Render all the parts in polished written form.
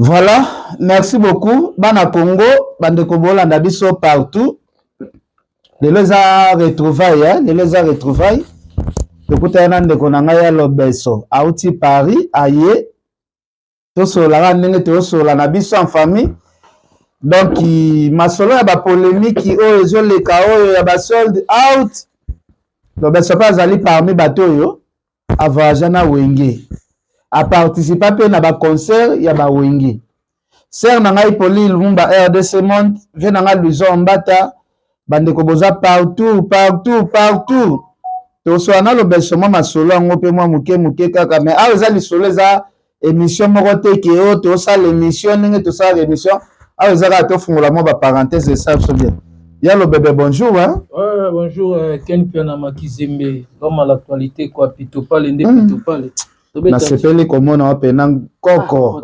Voilà, merci beaucoup. Bana Congo, bande Kobolanda biso partout. Les retrouvailles, hein, les retrouvailles. Écoutez, un de konanga ya lobeso. Auti Paris, aye. Toso la nenge toso la nabiso en famille. Donc, ma solo ya ba polémique, oh, les le KO, ya ba sold out. Lobeso pas ali parmi bateau yo. Avajana Wenge. A participer à un concert, il y a ba Wenge. Ser Nangai Poli Lumba RDC Monde, vient Nanga Luzo Mbata, bande koboza partout. To so ana lo besoma masolo ngo pe mwa muke kaka mais a eza lisolo za émission moko te ke o to sa l'émission ninge to sa l'émission a eza ka to fungola mo ba parenthèse ça so bien. Ya lo bébé bonjour hein. Ouais, bonjour Ken Piana Makizembe, comme à l'actualité quoi pito pale ndé pito pale. Na sepeli komona wape na koko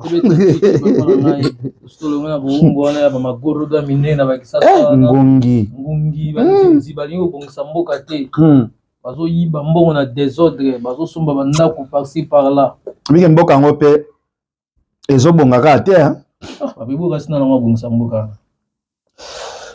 ngungi banzi balingo bongisa mboka te bazo yiba mbongo na désordre bazo somba bandako par-ci par-là bike mboka ngo pe ezobongaka te hein babiboka sina na bongisa mboka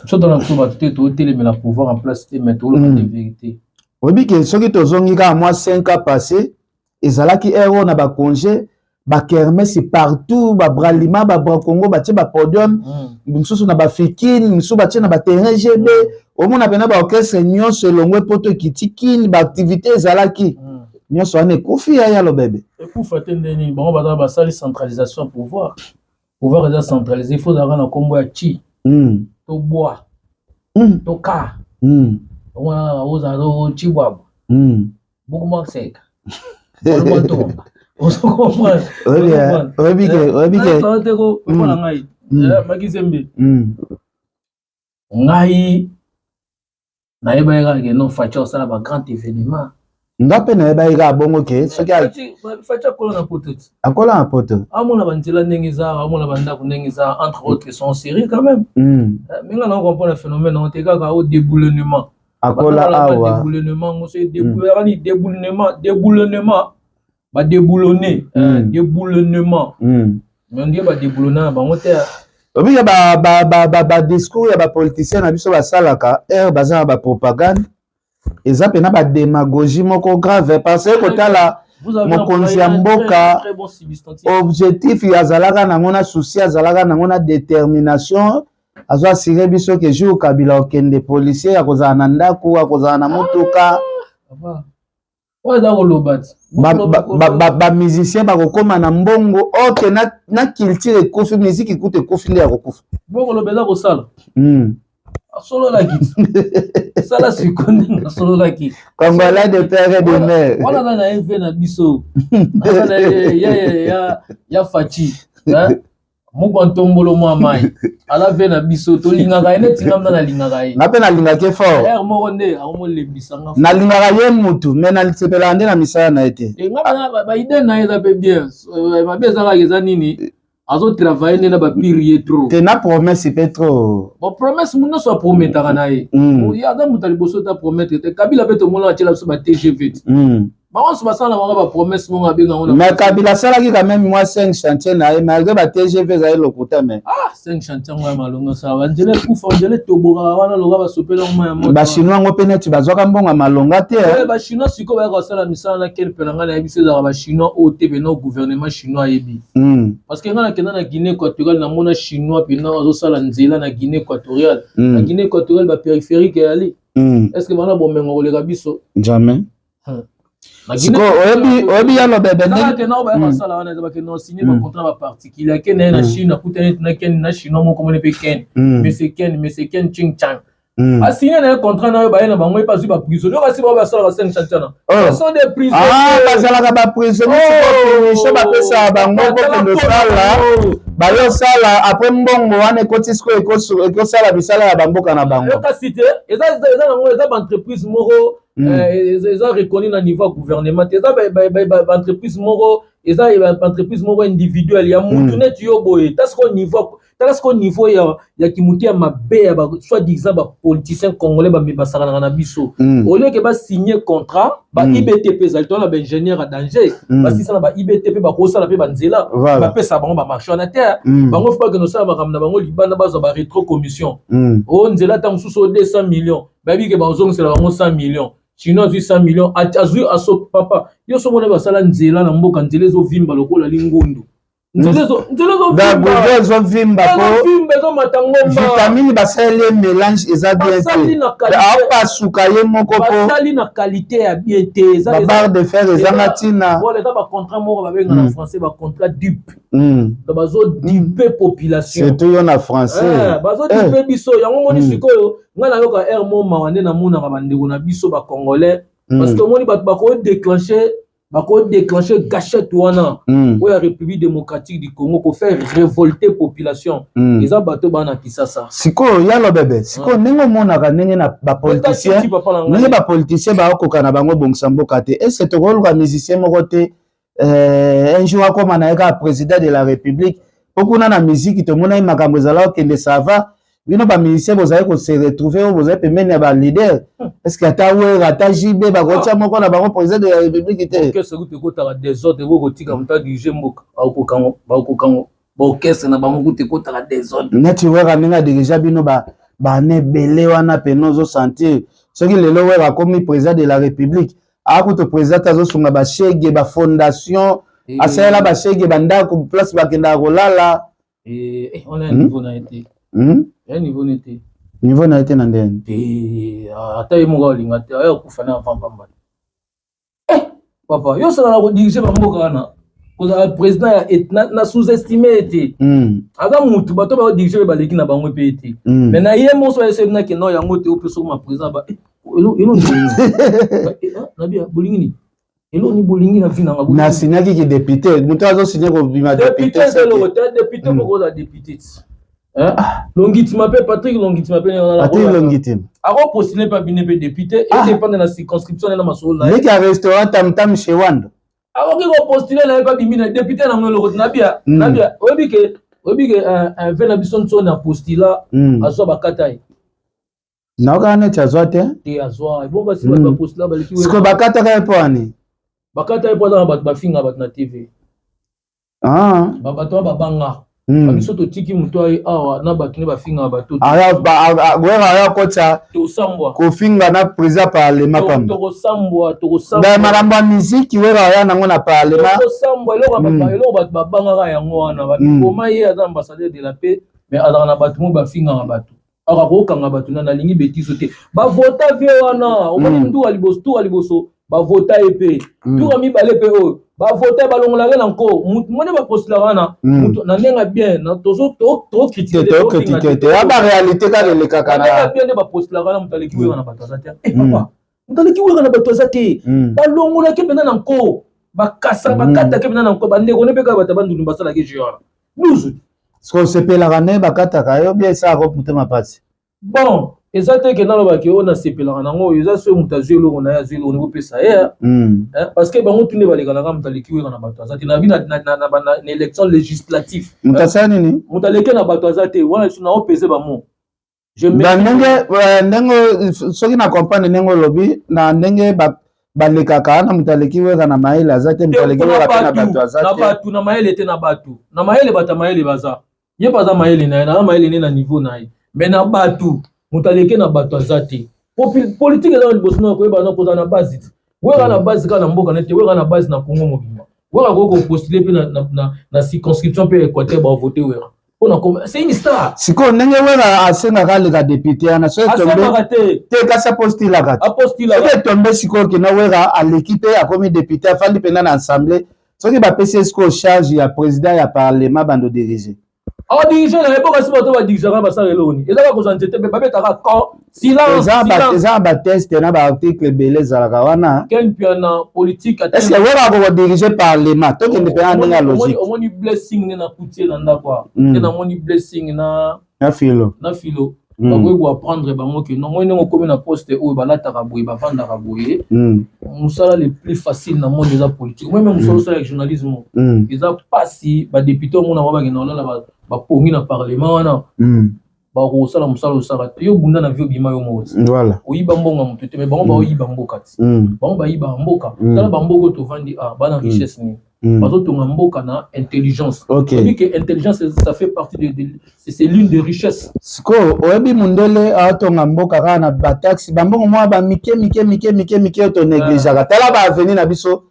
soto na soba te to telemela pouvoir en place te mais to la vérité obike soki tozongi ka moi 5 ans passé ezalaki ero na ba congé ba kermesse partout ba bralima ba Congo ba tie ba podium msusu na ba fikini msusu ba tie na ba terrain GB omona pena ba orchestre nyonso elongwe poto kitikini ba activité ezalaki nyonso ane kufi ya lo bébé ekufa te ndeni bango ba ba sali centralisation pouvoir est centralisé il faut avoir na kombo ya chi to bois to ka on oza do chi bois beaucoup moins sec ngai nayeba yaka ke no facha osala ba grand événement ngape nayeba yaka bongo ke soki facha kola na poto akola na poto amona banzela ndenge eza amona bandako ndenge eza entre autres sont sérieux quand même minga na comprendre phénomène on te kaka au déboulonnement akola awa déboulonnement mo c'est déboulonnement ba déboulonner déboulonnement mais on dit ba déboulonner ba ngote obi ya ba discours ya ba politicien na biso ba salaka baza ba propagande eza pena ba démagogie moko grave parce que kotala mokonzi ya mboka objectif ya zalaka nango na souci azalaka nango na détermination azo assurer biso ke jour Kabila okende policier ya kozala na ndako akozala na motuka ba musicien bakokoma na mbongo oke na culture ekufi musique ekuti ekufi nde ya kokufa bongo lobeza kosala asololaki sala sikonde na sololaki congolais de père et de mère wana na eve na biso ya fachi moko ntombolo mwa mai ala ve na biso to lingaka ene tingam na lingaka ye ngape na lingaka fort moko nde akomo lebisanga na lingaka ye mutu mais na lisepela nde na misala na ete ngapa ba idée na eza pe bien mabe ezaka eza nini azo travailler nde na ba pire trop te na promesse pe trop bon promesse muno so prometaka na ye ya da mutali boso ta promettre te Kabila pe to mona achela so ba TGV on se passe là on va promesse mon abenga on mais Kabila salaki quand même moi 5 chantiers na malgré ba TGV za lokota mais 5 chantiers moi malonga ça va ndele kufa ndele tobora wana loga ba sopela moi moto ba chinois ngo penet bazwaka mbonga malonga te ba chinois siko ba ko sala misala na quel pelanga na biso za ba chinois au TV no gouvernement chinois yebi parce que ngana kena na Guinée équatoriale na mona chinois pina ozo sala nzela na Guinée équatoriale na Guinée équatoriale ba périphérique ali est-ce que bana bomengo koleka biso jamais Siko oyebi ya lobebe ndenge na ba basala wana za bakeno signer ba contrat ba particulier ken na Chine akutana na ken na Chine mo komone pe ken mais c'est ken ching chang a signer na contrat na ba ena bango pas ba prisonnier kasi ba basala 5 chantana ce sont des prisonniers basala ba prisonniers so ba pesa bango ko ndo sala ba yo sala après mbongo wana kotisko ekosala bisala ya bamboka na bango kasi te eza ba entreprise moko ils ont reconnu na niveau gouvernement ils ont entreprise moko et ça entreprise moko individuelle ya mutu net yo boye tasiko niveau ya kimuti ya mabe ya soit disant ba politicien congolais ba mebasaka na biso au lieu que ba signer contrat ba IBTP zalto na ba ingénieur à danger ba si ça na ba IBTP ba ko sala pe ba nzela ba pesa bango ba marché na terre bango fa que no sala ba bango libanda ba ba rétro commission o nzela ta mususu 200 millions ba bi ke ba ozong sala bango 100 millions chinois 100 millions azui aso papa yo so mona ba sala nzela na mboka nzela zo vimba lokola lingundu nzela zo vimba ko vitamine basale mélange eza bien pas suka ye moko po basali na qualité ya bien te eza barre de fer eza matina voilà ta ba contrat moko ba benga na français ba contrat dupe da bazo dupe population c'est tout na français bazo dupe biso yango moni sikoyo ngana yoka air mo mawande na mona ka bandeko na biso ba congolais parce que moni ba ko déclencher gâchette wana ou la République démocratique du Congo pour faire révolter population ils ont bateau bana Kisasa siko yalo bébé siko nengo mona ka nenge na ba politicien nenge ba politicien ba okoka na bango bongsambo kate et c'est rôle ka musicien moko te un jour comme na ka président de la République okuna na musique to mona makambo zala okende sava bino ba musicien bozali ko se retrouver bozali pembeni ya ba leader est-ce que ata we ata JB ba kotia moko na bango président de la République te que ce groupe ko ta des autres ko tika mta diriger mboka au kango ba orchestre na bango ko te ko ta des autres neti we ka ninga diriger bino ba ne belé wana penozo sentir ce qui lelo we ba komi président de la République a ko to président azo sunga ba chege ba fondation asala ba chege banda ko place ba kenda ko lala on a un niveau na été niveau n'était niveau na été nandene ata ye moko olinga te ayo kufana avant pamba papa yo sala ko diriger ba mboka na kozala président na sous-estimé été aza mutu bato ba diriger ba leki na bango pe été mais na ye mo so ese na ke no yango te opeso ma président ba elo na bia bolingini elo ni bolingi na vina nga na signaki ki député mutu azo signer ko bima député c'est le député moko za député Longitima pe Patrick Longitima pe na Patrick Longitima ako postuler pa bine pe député et dépendre na circonscription na masolo na ka restaurant tam tam chez Wanda ako ki postuler na pa bimina député na ngolo na bia obi ke un vena bison so na postula azo bakatai na ka na tazwa te azwa bonga si ba postula ba leki siko bakata ka po ani bakata po na ba finga ba na TV ba bato ba banga biso totiki mutu ayi awa na bato ne bafinga bato aya kota kofinga na président parlement pamba makambo ya musiki wera aya nango na parlement eloko bato babangaka yango wana babikoma ye aza ambassadeur de la paix mais azaka na bato mo bafingaka bato aka kokanga bato na nalingi betiso te bavota vie wana omoni ntuka liboso bavota ye pe ntuka mibale pe oyo bavota balongolaka na nko mone bapostulaka wana na ndenge bien na tokritike te ya baréalité kaka elekaka na bien nde bapostulaka na moto aleki weka na bato aza te papa moto aleki weka na bato aza te balongolaki mpena na nko bakataki mpena na nko bandeko ne mpe kaka bato bandundu basalaki jeu wana luzu osepelaka ne bakataka yo bien esalaka motema mpasi bon eza te ke nalobaki oyo nasepelaka nango eza soki moto azwi eloko na ye azwi eloko nebopesa ye parce que bango tunde balekanaka moto aleki weka na bato aza te na vi na élection législative moto asala nini moto aleki na bato aza te wana naopese bamo ndenge soki na comprendre ndenge olobi na ndenge balekaka na moto aleki weka na mayele aza te moto aleki weka pe na bato aza te na mayele te na bato na mayele bato ya mayele baza ye mpe aza mayele na ye na mayele ne na niveau na ye mais na bato moto aleki na bato aza te politique eza na liboso na koyeba na kozala na base te weka na base kaka na mboka nete weka na base na Congo mobimba weka koki kopostule mpe na circonscription mpe équateur bavote weka mpona c'est une star sikoyo ndenge weka asengaka aleka député wana asengaka te kasi apostulaka soki etombe sikoyo kena weka aleki mpe akomi député afandi mpena na assemblée soki bapesi sikoyo charge ya président ya parlement bando dirige adirige na epoka si bato badirigaka basala eloko nini ezaka kozwa nzete mpe babetaka eza bateste na baarticle ebele ezalaka wana kenpia na politique estce weka kodirige parlement tokende mpe na ndenge ya logique omoni blessing ne na kutie na ndako nde namoni blessing na filo bakoki koapprendre bango ke non moi ndenge okomi na poste oyo balataka boye bavandaka boye mosala le plus facile na monde eza politique moi même mosala osala ya journalisme eza pasi badepute omona ngo bakenda kolala bapongi na parlement wana bakosala mosala osala te yo bunda na vie obima yo moko oyiba mbongo moto te mais bango baoyiba mboka ti bango bayiba mboka tala bamboka oyo tovandi bana richesse nini bazotonga mboka na intelligence. Oyebi que intelligence ça fait partie c'est l'une des richesses. Siko oyebi mundele atonga mboka kaka na bataxi bambongo mwa ba mike to négligeaka tala ba avenir na biso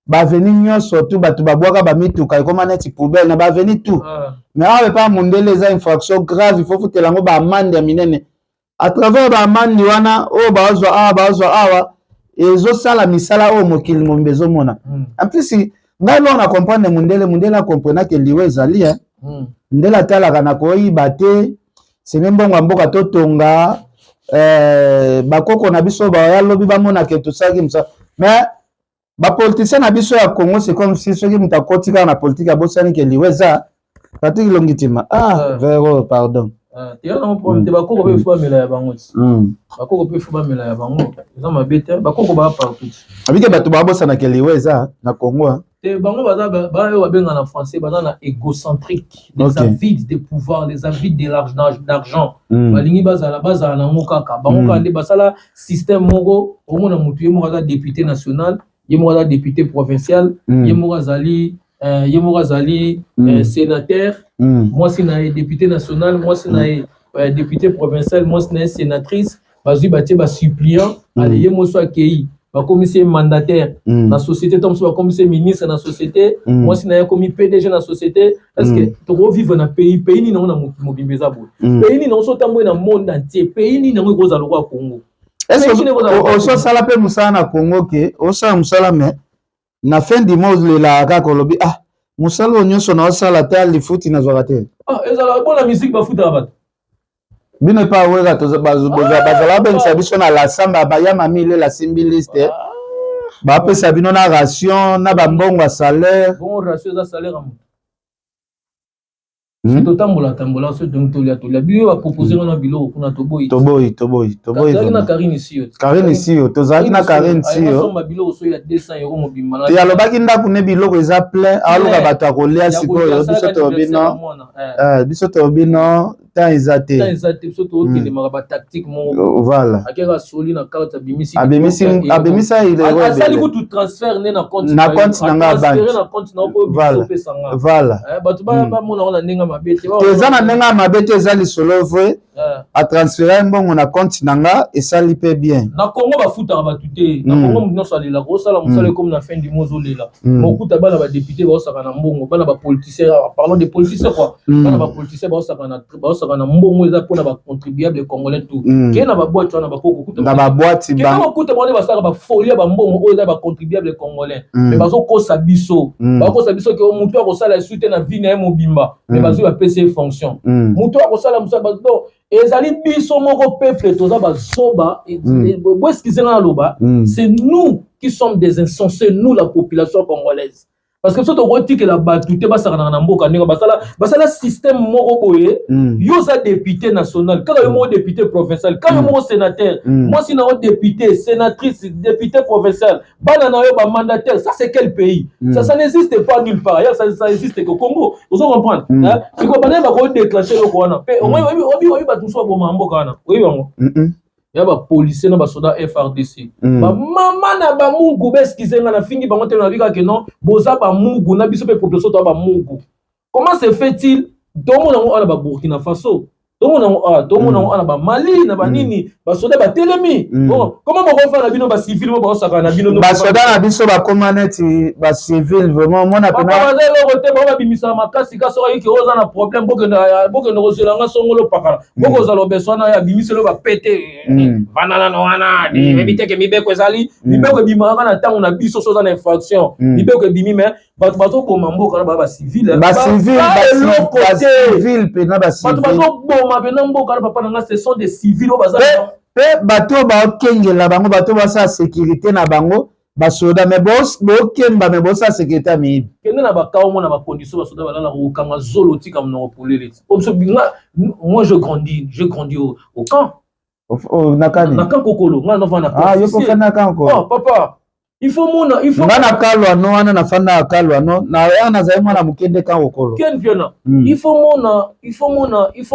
ba avenir nyonso tu batu babwaka ba mituka ekoma neti poubelle na ba avenir tout mais awe pa mundele eza infraction grave il faut foutre lango ba amende ya minene à travers ba amende wana o bazwa awa ezo sala misala o mokili mombezo mona en plus ngai lo na comprendre mundele a comprendre que liwe ezali ndela talaka na koyiba te sene mbongo mboka totonga bakoko na biso ba lobi bamona ke tosaki msa mais ba politicien na biso ya Congo c'est comme si ceux qui mutakotika na politique ya bosani ke liwe za Patrick Longitima vero pardon tiyana mo problème te bakoko pe fwa mela ya bango bakoko pe fwa mela ya bango eza mabete bakoko ba partout abike bato ba bosana ke liwe za na Congo te bango baza ba benga na français baza na égocentrique les avides de pouvoir les avides de d'argent balingi bazala na ngokaka bango kande basala système moko omona mutu yemo kaza député national yemo kaza député provincial yemo kazali sénateur moi si na député national moi si na député provincial moi si na sénatrice bazui batie ba suppliant ale yemo so akei ba commissaire mandataire na société tom so ba commissaire ministre na société moi si na commis PDG na société est-ce que to vivre na pays ni na mobimbeza bo pays ni na so tambo na monde entier pays ni na ko za lokwa Congo est-ce que so sala pe musala na Congo ke o sa musala mais na fin du mois la ka kolobi musala onyoso na osala ta lifuti na zwakate ezala bona musique ba futa bat bino pa wera to bazala ben sabiso na la samba ba ya mamile la simbi liste ba pesa bino na ration na ba mbongo salaire bon ration za salaire am to tambola so donc to la bio a proposer na bilo kuna toboyi na Karine Sio to zaki na Karine Sio so ma bilo so ya 200 € mobimba na ya lobaki ndaku ne biloko eza plein aluka bato akolia sikoyo biso to bino ta ezate biso to okende maka tactique mo voilà akeka soli na carte abimisa ile asali ku tu transfert ne na compte na nga bank na compte na ko biso voilà bato ba mona na ndinga mabete eza na ndinga mabete eza lisolo vwe a transférer mbongo na compte nanga esali pe bien na Congo ba futa ba tuté na Congo mino salela ko sala musala comme na fin du mois olela mokuta bana ba député ba osaka na mbongo bana ba politiciens parlons des politiciens quoi bana ba politiciens ba osaka na mbongo eza pona ba contribuable congolais tout ke na ba boîte wana ba koko kuta na ba boîte ba ke kuta ba saka ba folie ba mbongo oyo eza ba contribuable congolais mais bazo kosa biso ke mutu akosala suite na vie na mobimba mais bazo ba PC fonction mutu akosala musala bazo ezali biso moko peuple toza bazoba bo excusez na loba c'est nous qui sommes des insensés nous la population congolaise parce que so to roti que la batute basaka na mboka ninga basala système moko boye yo za député national quand yo mo député provincial quand yo mo sénateur moi si na député sénatrice député provincial bana na yo ba mandataire ça c'est quel pays ça n'existe pas nulle part ailleurs ça existe qu'au Congo vous comprenez c'est quoi bana ba ko déclencher le corona au moins obi ba tout so bo mboka na oui bango ya ba policier na ba soda FRDC ba mama na ba mungu beskizenga na fingi bango te na bika ke non boza ba mungu na biso pe population to ba mungu comment se fait-il domo na on ba Burkina Faso domo na on ba Mali na ba nini ba soda ba telemi bon comment ba faire na bino ba civil mo ba saka na bino ba soda na biso ba comaneti ba civil vraiment mona pena ba zelo rote ba bimisa makasi ka soka ki oza na problème boko na rozelanga songolo pakala boko za lobesona ya bimiselo ba pété vanana no wana éviter que mibeko ezali mibeko bimaka na tango na biso soza na infraction mibeko bimi mais bato boma mboka na ba civil pena ba civil bato boma pena mboka na papa na ce sont des civils au bazar pe bato ba okengela bango bato ba sa sécurité na bango basoda mais bokemba mais bosa secrétaire miyibi kende na bakao mona bacondition basoda balala kokanga zolo tika mnoko polele moi je grandis au camp nakani na camp kokolo nga na vana ah yo kofana camp ko oh papa il faut ngana kalwa no wana nafanda kalwa no na yana za mwana mukende camp kokolo ken viena il faut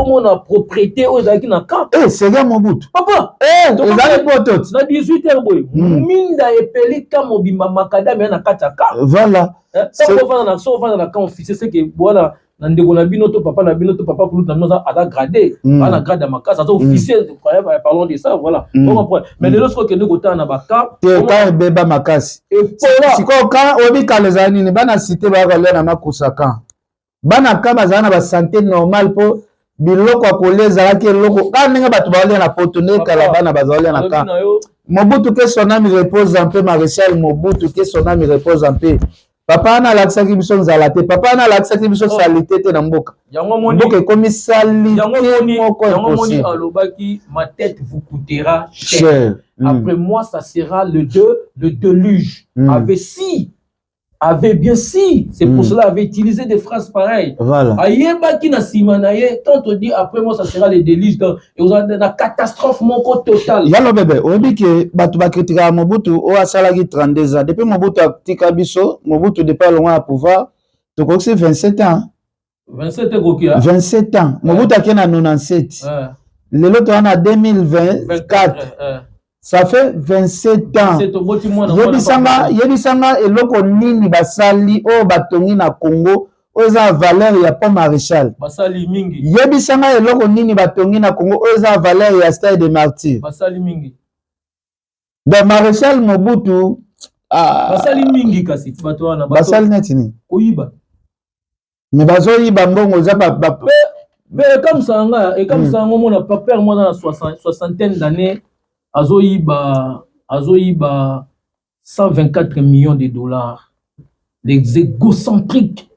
mona propriété aux zaki na camp c'est Mobutu papa ezali potot na 18h boy minda epelika mobimba makadami na kata camp voilà ça on va dans la camp officier c'est que voilà na ndeko na bino to papa kuluta noza ada gradé ana grade ma casa ça officier parlons de ça voilà on comprend mais le lorsque nous kota na baka ka beba makasi siko ka obika lezani ni bana cité ba ka na makusaka bana ka bazana ba santé normal po biloko akoleza ke loko ka ninga batu ba na potone kala bana bazale na ka Mobutu que son âme repose en paix Maréchal Mobutu que son âme repose en paix papa na laksa ki biso nzala te papa na laksa ki biso salité te na mboka mboka ekomi salité moko impossible alobaki ma tête vous coûtera cher après moi ça sera le déluge avait bien si c'est pour cela avait utilisé des phrases pareilles voilà ayebaki na simanaye quand on dit après moi ça sera le déluge et vous avez la catastrophe moko totale yalo bébé obi ke batu ba critique Mobutu o asalaki 32 ans depuis Mobutu atika biso Mobutu depuis loin à pouvoir to koksi 27 ans 27 ans Mobutu akena 97 lelo to na 2024 ça fait 27 ans. Yebisanga eloko nini basali o batongi na Congo oza valeur ya Pont Maréchal. Basali mingi. Yebisanga eloko nini batongi na Congo oza valeur ya Stade des Martyrs. Basali mingi. De Maréchal Mobutu basali mingi kasi bato wana basali netini. Koyiba. Mais bazoyiba mbongo za mais comme ça mona papa moi dans la soixantaine d'années Azoïba 124 millions de dollars. Les égocentriques.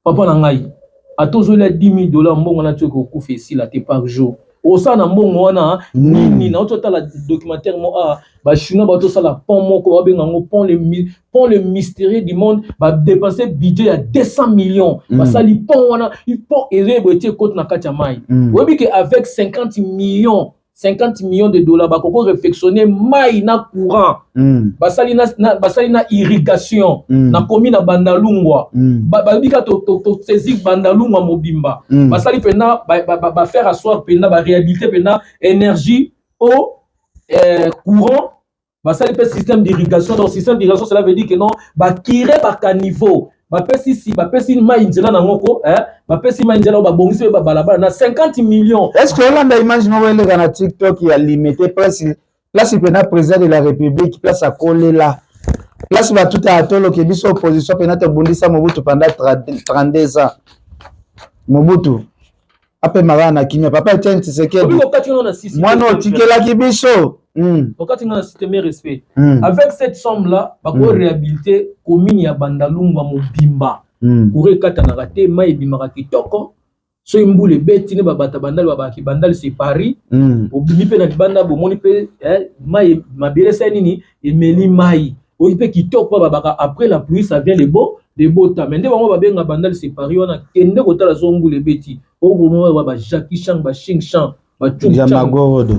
Papa Nangaï. A toujours les 10 000 $, on a tué au fait ici là par jour. Au sein d'un bon mois, ni na autre la documentaire moi ba chinois ba to ça la pont moko ba benga pont le mystérieux du monde ba dépenser budget à 200 millions. Ba ça li pont wana il pont erebo été côte na katia mai. Webi que avec 50 millions de dollars bakoko réfectionner mai na courant basali na irrigation na commune na Bandalungwa babika to saisir Bandalungwa mobimba basali pena ba faire asseoir pena ba réhabiliter pena énergie eau courant basali pe système d'irrigation. Donc système d'irrigation cela veut dire que non ba tirer ba caniveau bapesi mai nzela na ngoko bapesi mai nzela babongisi ba balabala na 50 millions. Est-ce que on a image no wele na TikTok ya limité place pena président de la République place à Kolela place ba tout à tolo ke biso opposition pena te bundisa Mobutu pendant 32 ans Mobutu ape marana kimia papa Etienne Tshisekedi moi no tikela ki biso wakati ngana système respect avec cette somme là bako réhabiliter commune ya Bandalungwa mobimba pour rekata na raté mai bimaka kitoko so imbule beti ne babata bandali babaki bandali c'est Paris obimi pe na banda bomoni pe mai mabele sa nini emeli mai oyipe kitoko babaka après la pluie ça vient les beaux temps mais nde bango babenga bandali c'est Paris wana kende kotala so mbule beti ogomo ba Jackie Chan ba Xing Chan ba Magorodo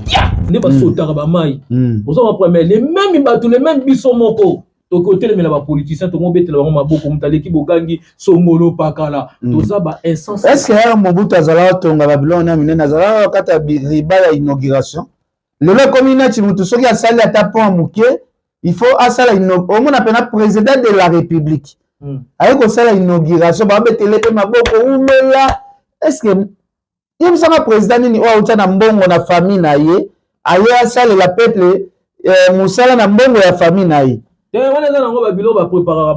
ne ba sotaka ba mai ozo ba premier les mêmes biso moko to côté les la politiciens to mo betela bango maboko mutaleki bogangi songolo pakala to za ba insensé. Est-ce que Mobutu azala tonga Babylone na minena azala kata riba ya inauguration le communauté mutu soki asali ata pont muke il faut asala au moins appena président de la République avec osala inauguration ba betele pe maboko umela. Est-ce que il me semble président nini o uta na mbongo na famille na ye aye asala la peuple musala na mbongo ya famille na ye wana na ngo babilo ba préparera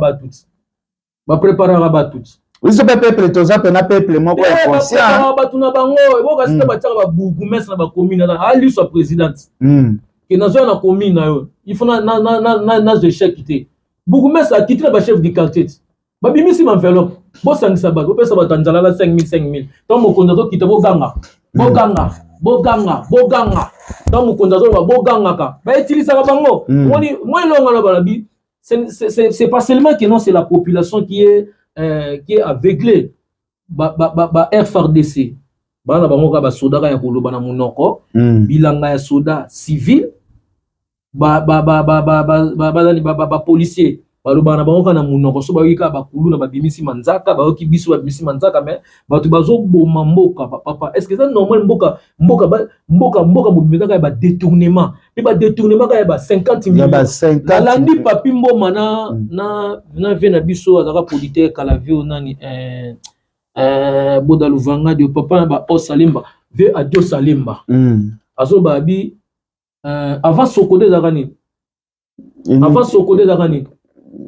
ba tout oui ce peuple toza pena peuple moko conscient ba tuna bango boka sita ba tsaka ba bourgmestre na ba commune na ali so président que na zone na commune na yo il faut na échec quitter bourgmestre a quitté ba chef du quartier babimisi enveloppe bo sangisa ba ko pesa ba tanzala na 5000 to mokonza to kita boganga to mokonza zo ba boganga ka ba utilisa ka bango moni moi longa na balabi c'est pas seulement que non, c'est la population qui est aveuglée. FRDC. Bana bango ka ba soda ya koloba na munoko. Bilanga ya soda civil. Policier. Baloba na bango ka na munoko so ba wika ba kulu na ba bimisi manzaka ba oki biso ba bimisi manzaka mais batu bazo boma mboka papa. Est-ce que c'est normal mboka mobimeka ba détournement. Et ba détournement ka ba 50 millions. La landi papi mboma na vena biso azaka politique kala vio nani Boda Luvanga de papa ba o Salimba ve adio Salimba azo babi avant Sokodé zakani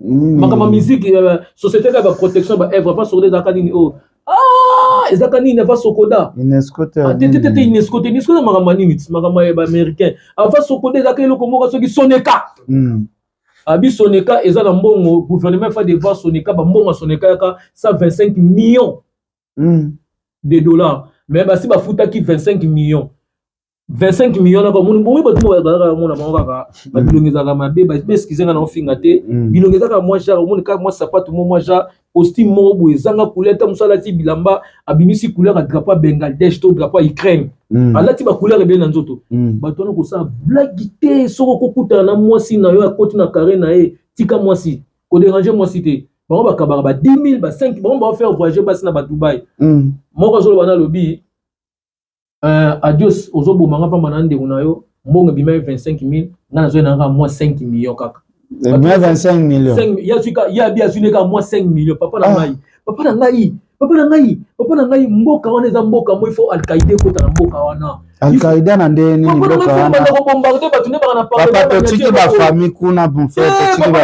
makama musique société ka ba protection ba œuvre avant Sokodé zakani oh ezakani na va Sokoda inescote makama nini makama ba américain avant Sokodé zakani loko moko soki Soneka abi Soneka eza na mbongo gouvernement fa devoir Soneka ba mbongo Soneka yaka 125 millions de dollars mais bah si bah fouta qui 25 millions na ba mon bon ba tout mon ba bilongeza ka mabe ba excusez na fingate bilongeza ka moi cher mon ka moi sapato moi cher costume mo bo ezanga couleur ta musala ti bilamba abimisi couleur a drapeau Bangladesh to drapeau Ukraine alati ba couleur bien na nzoto ba tona ko sa blaguité soko kokuta na mwasi na yo akoti na carré na e tika mwasi ko déranger mwasi te ba kabara ba 10 000 ba 5 ba faire voyager basi na ba Dubai moko zo bana lobi adios ozobo manga pa manande unayo mbongo bima 25 000 ngana zo na moi 5 millions kaka moi 25 millions 5 ya suka ya bia suneka moi 5 millions papa na ngai mboka wana za mboka mo ifo Al-Qaïda ko ta mboka wana Al-Qaïda na ndeni mboka wana papa petite ba famille kuna pour faire petite ba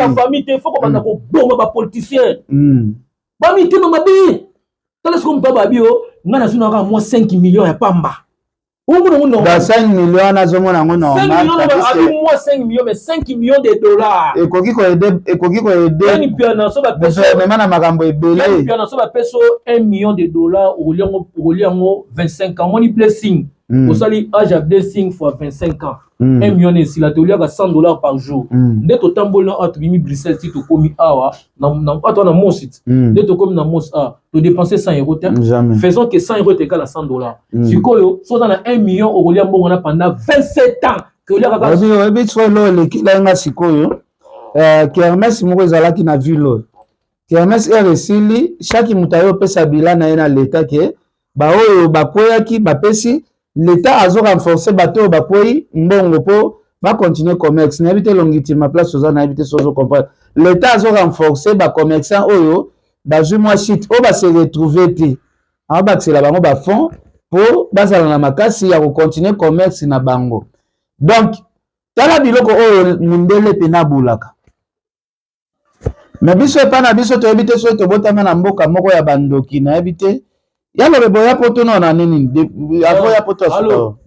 famille te faut ko bana ko bomba ba politicien ba mi te mabi tala ce qu'on peut babio ngana sunaka moi 5 millions ya pamba dans 5 millions na zomo na ngono 5 millions moi 5 millions mais 5 millions de dollars ekoki ko aider yani pia na so ba peso même na makambo ebele yani pia na so ba peso 1 million de dollars au liango 25 ans money blessing au sali âge blessing fois 25 ans 1 million et si la théorie à 100 dollars par jour dès to tambol na autre bimi Bruxelles ti to komi awa na atona mon site dès to komi na mos a to dépenser 100 euros faisons que 100 euros est égal à 100 dollars sikoyo so dans 1 million au liango on a pendant 27 ans que liango ka obi so lo le kilanga sikoyo Kermesse moko ezalaki na ville Kermesse resili chaque mutayo pesa bilan na ena l'état ke ba oyo bakoyaki bapesi l'État a renforcé bateau bakoi mbongo po va continuer commerce na habité longitude ma place aux na habité sozo comprendre l'État a renforcé ba commerçant oyo ba jumwa shit o ba se retrouver ti a ba c'est la bango ba fond po bazala na makasi ya continuer commerce na bango donc tala biloko oyo mundele pena bulaka mais biso pa na biso to habité so to botama na mboka moko ya bandoki na habité yalo bebo ya poto no na nini avo ya poto so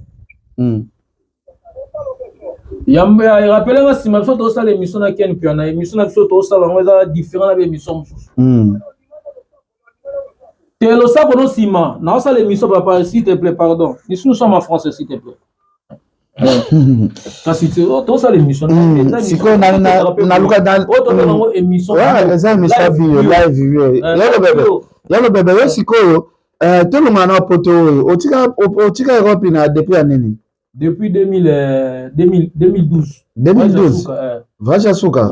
yamba ya rappelé nga si ma photo ça l'émission na ken puis na émission na photo ça la ngoza différent na émission te lo sa kono sima na ça l'émission papa s'il te plaît pardon nous sommes en français s'il te plaît kasi te to ça l'émission siko na luka dans auto émission ouais ça émission bio live yalo bebe yo siko tout le monde a poto otika Europe na depuis année depuis 2012 vache suka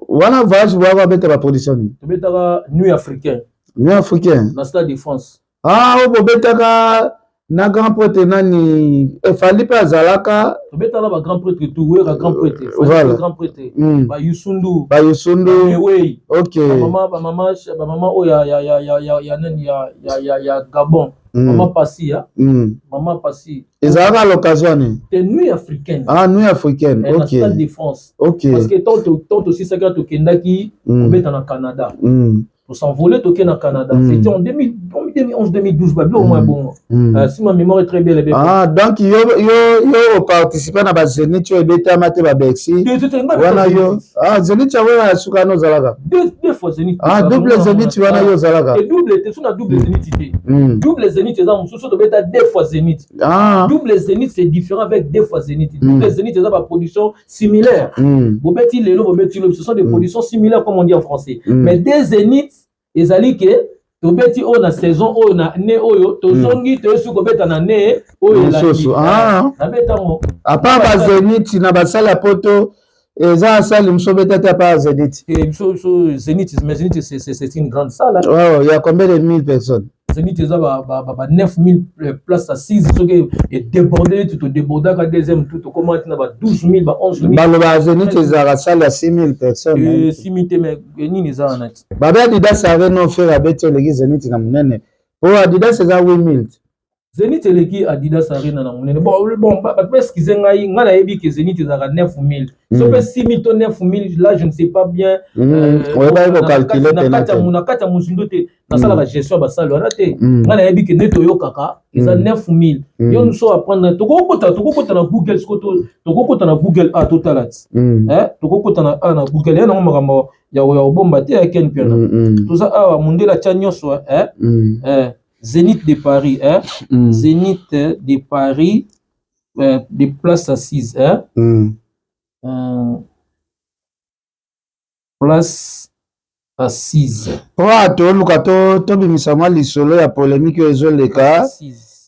wana vache wa beta la position beta nuit africain na stade de France o beta na grand prêtre nani efali pa zalaka beta la ba grand prêtre tout ouais grand prêtre voilà grand prêtre ba Yusundu oui OK maman o ya Gabon maman Passi maman Passi ezalaka l'occasion de nuit africaine nuit africaine OK stade de France OK parce que tant aussi ça que to kendaki beta na Canada pour s'envoler toqué au Canada. C'était en 2011-2012, au moins bon. Si ma mémoire est très bien. Ah, donc yo participé à la Zénith, tu es bêta maté Babexi. Ah, Zénith, tu as Soukano Zalaga. Deux fois Zénith. Ah, double Zénith, tu as Zalaga. Et double, tu as double Zénith. Double Zénith, tu as deux fois Zénith. Double Zénith, c'est différent avec deux fois Zénith. Double Zénith, tu as une production similaire. Ce sont des productions similaires, comme on dit en français. Mais des Zénith, ils allaient que tobeti o na saison o na ne oyo tozongi to su kobeta na ne oyo la na betango à part ba Zénith na ba sala poto eza sala msobeta ta pa Zénith Zénith mais Zénith c'est une grande salle. Oh, il y a combien de mille personnes? Zénith eza ba 9000 places assises soki et débordé tout débordé ka deuxième tout comment na ba 12000 ba 11000 ba Zénith eza la salle à 6000 personnes. 6000 mais nini eza na ba Adidas Arena faire abeto le Zénith na munene pour Adidas eza 8000. Zénith eleki Adidas Arena na munene bon parce qu'ils ngai ngana yebi que Zénith eza 9000 so pe 6000 to 9000 là je ne sais pas bien on va calculer na kata musundo te na sala la gestion ba sala raté ngana yebi que neto yo kaka eza 9000 yo nous so apprendre tokokota na Google skoto tokokota na Google a totalat tokokota na Google yana makambo ya bomba te ya ken piano tout ça awa mundela cha nyoso Zénith de Paris, Zénith de Paris, des places assises, place assise. Ouais, to bimisama lisolo ya polémique ezoleka.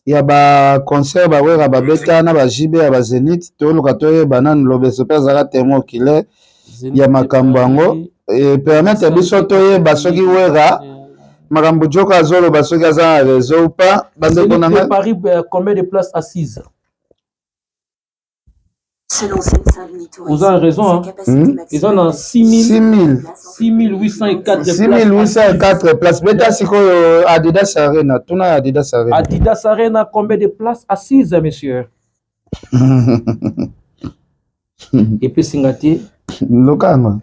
Ya ba concert ba wera ba beta na ba jibe ya ba Zénith to lukato banane lobeso pezaka témoin killer ya makambango et permettre biso to yeba soki wera Marambo Joka Azolo Basoki Aza réseau ou pas? Paris, combien de places assises? Selon Seine-Saint-Denis Tourisme, vous avez raison, hein? Ils en ont 6804 6804 places. Beta Siko Adidas Arena. Tuna Adidas Arena. Adidas Arena, combien de places assises, monsieur? Et puis Singati.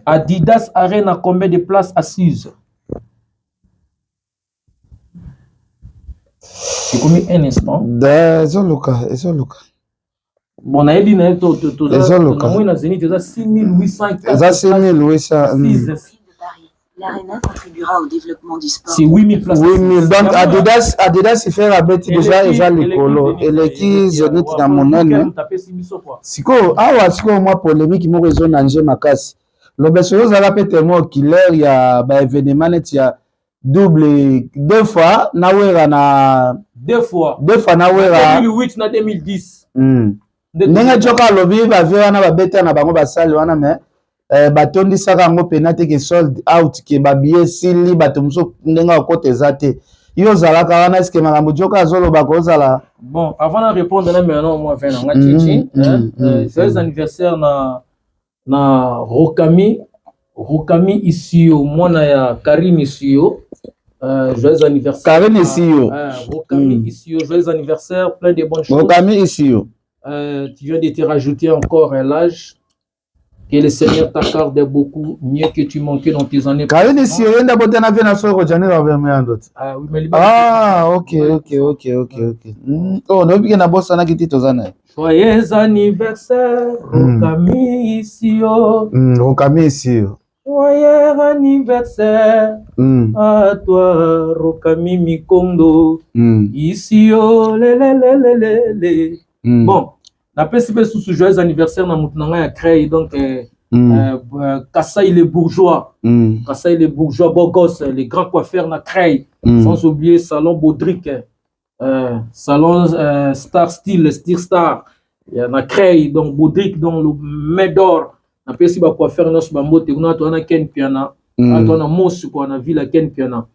Adidas Arena, combien de places assises? J'ai commis un instant. Bon, on a dit que la Zénith est à 6800. 6800. L'Arena contribuera au développement du sport. C'est 8000 places. 8000. Donc, Adidas, il fait la bête déjà, il a le colo. Et l'équipe Zénith dans mon nom. Siko, moi, polémique, il m'a raison d'Angé Makassi. Le Bessoyo, ça va péter moi, killer, il y a un événement, il y a double deux fois na wera 2008 na 2010 ndenge joka lobi ba vera na ba beta na bango basali wana mais batondisaka yango penate ke sold out ke ba billet sili bato muso ndenge okota ezate yo zalaka wana eske makambo joka azoloba kozala bon avant de répondre là maintenant moi vers nga chichi joyeux anniversaire na Rokami ici au mwana ya Karim ici joyeux anniversaire Karim ici Rokami ici joyeux anniversaire plein de bonnes choses Rokami ici tu viens de te rajouter encore l'âge que le Seigneur t'accorde beaucoup mieux que tu manquais dans tes années Karim ici yenda botana vena soko jane ba verme ndot oui mais ok oh no bige na bossa na kiti tozana joyeux anniversaire Rokami ici Rokami ici joyeux anniversaire à toi Rokami Mikondo ici bon après c'est sous joyeux anniversaire na mutunanga ya créé donc Kassai les bourgeois Kassai les bourgeois beaux gosses les grands coiffeurs na créé sans oublier salon Baudric salon Star Style Star na créé donc Baudric donc le Médor après si ba coiffeur nos bambote kuna to na ken piana to na mosu ko na ville ken piana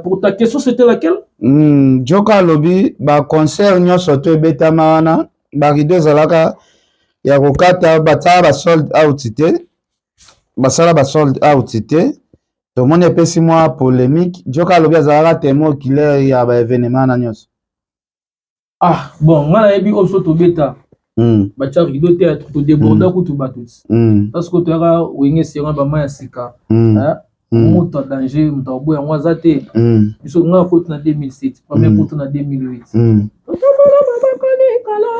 pour ta question c'était laquelle Joka lobi ba concert nyoso to betama wana ba rideau zalaka ya kokata batala ba sold out te basala ba sold out te to moni pesi moi polémique Joka lobi zalaka témoin killer ya ba événement na nyoso bon ngala yebi also to beta bacha rideau théâtre to déborda kutu batut parce que tu as wenge sera ba ma sika moto danger moto boya ngwaza te biso nga ko na 2007 premier coup na 2008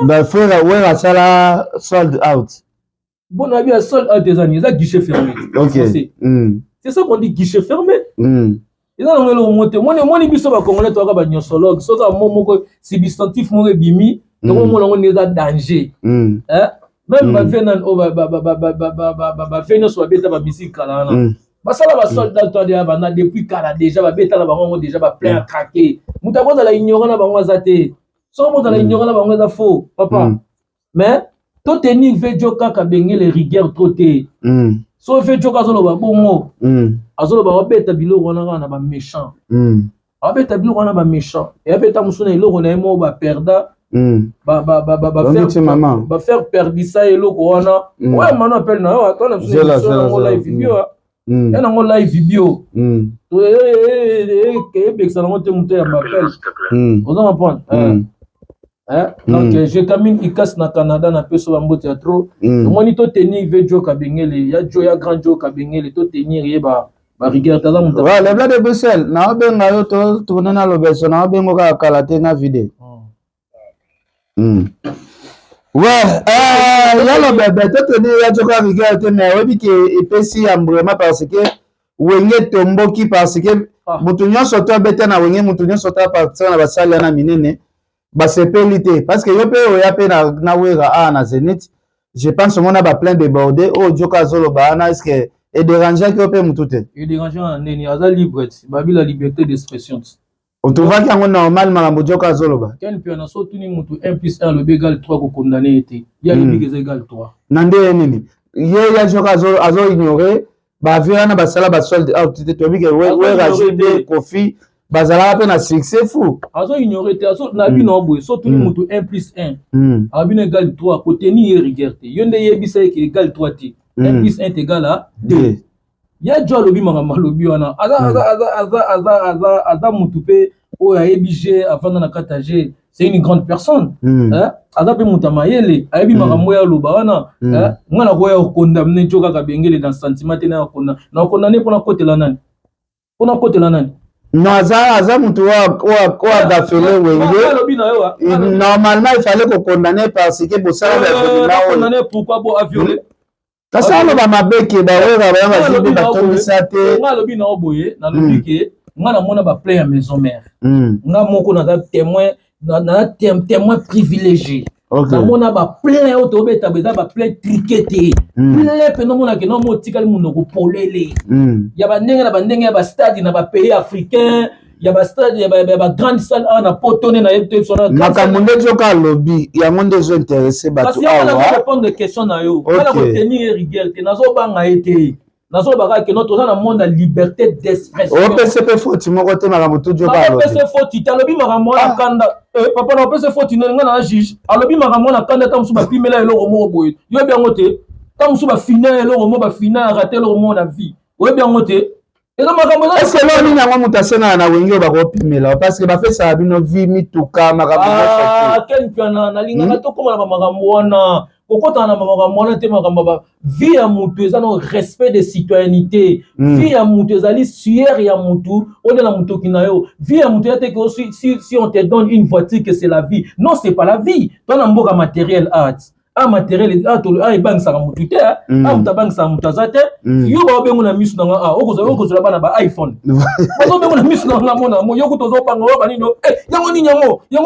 ba frère ouais sala sold out bon on a bien sold out des années ça guichet fermé OK c'est ça qu'on dit guichet fermé ils ont le monter moi ni biso ba congolais to ba nyosologue so ka moko substantif mo bimi donc mo longo neza danger hein même ba venan o ba venan so ba beta ba bisiki kala na basala ba soldat to dia bana depuis kala déjà ba beta la bango déjà ba plein à craquer muta ko la ignorant na bango azate so mo la ignorant na bango za faux papa mais to tenir vejo kaka bengé les rigueurs troté so vejo ka zolo ba bongo azolo ba beta biloko na ba méchant abeta biloko na ba méchant et abeta musuna iloko na mo ba perda ba faire perdre ça eloko wana ouais maintenant appelle na attends na live vidéo et na live vidéo que bexa na monte monte ya m'appelle on va prendre donc je termine ikas na Canada na peso ba mbote ya trop moi ni to tenir vejo ka bengele ya jo ya grand jo ka bengele to tenir ye ba rigueur ta monte ouais le blanc de Bruxelles na benga yo to tourner na lobeso na bengo ka kalate na vidéo ouais yalo bébé to tenir ya jo ka rigueur te mais obi ke epesi ya vraiment parce que wenge tomboki parce que mutu nyonso to beta na wenge mutu nyonso to partir na basali na minene basepeli te parce que yo pe oya pe na wera na Zenith je pense on a ba plein débordé o joka zolo ba na est-ce que et déranger que pe mutu te et déranger neni aza libre babi la liberté d'expression on trouve qu'il y a un normal malambo joka zolo ba ken pe na so tuni mutu 1+1 le bégal 3 ko condamné été il y a libi que égal 3 nande nini ye ya joka zolo azo ignorer ba vient ba sala ba solde out te to bi que we rajouter profit bazala pe na succès fou azo ignorer te azo na bi no boy so tuni mutu 1+1 abi na égal 3 ko tenir rigueur te yonde yebisa que égal 3 te 1+1 est égal à 2 ya jo lobi mangama lobi wana aza mutu pe o ya ebije afanda na kataje c'est une grande personne aza pe mutu mayele ayebi makambo ya loba wana ngana ko ya condamner joka ka bengele dans sentiment te na condamner pona kotela nani non aza mutu wa dafele wenge normalement il fallait qu'on condamner parce que bosala ba condamner pourquoi bo a violé kasa aloba mabe ke bawera bayanga zibe batongisa te nga lobi na oboye na lobi ke nga na mona ba plein ya maison mère nga moko na témoin privilégié na mona ba plein auto beta beza ba plein triqueté plein pe no mona ke no mo tikali muno ko polele ya ba ndenge ya ba stade na ba pays africain ya ba stade ya ba grande salle na potone na yete sona makambo nde joka lobby yango nde zo intéressé bato awa parce que répondre des questions na yo kana ko tenir rigueur te nazo banga été nazo baka ke notre dans le monde la liberté d'expression o PCP faute moko te makambo tout joka lobby PCP faute ta lobby makambo na kanda papa na PCP faute na ngana juge a lobby makambo na kanda ta musuba pimela eloko moko boye yo bien ngote ta musuba final eloko moko ba final rater eloko moko na vie o bien ngote est-ce que l'on a un mutation na wengi ba ko pimela parce que ba fait ça bino vie mituka makambo ken piana na linga to koma na makambo wana kokota na makambo wana te makambo ba vie ya mutu ezana respect de citoyenneté vie ya mutu ezali sueur ya mutu on na mutu kinayo vie ya mutu yate que si on te donne une voiture que c'est la vie non c'est pas la vie toi na mboka matériel art matériel ebang saka mutu te mutabang sa mutazate yo ba bengo na misu na okozola bana ba iPhone bazo bengo na misu na mona mo yo kutozo panga wa banino yango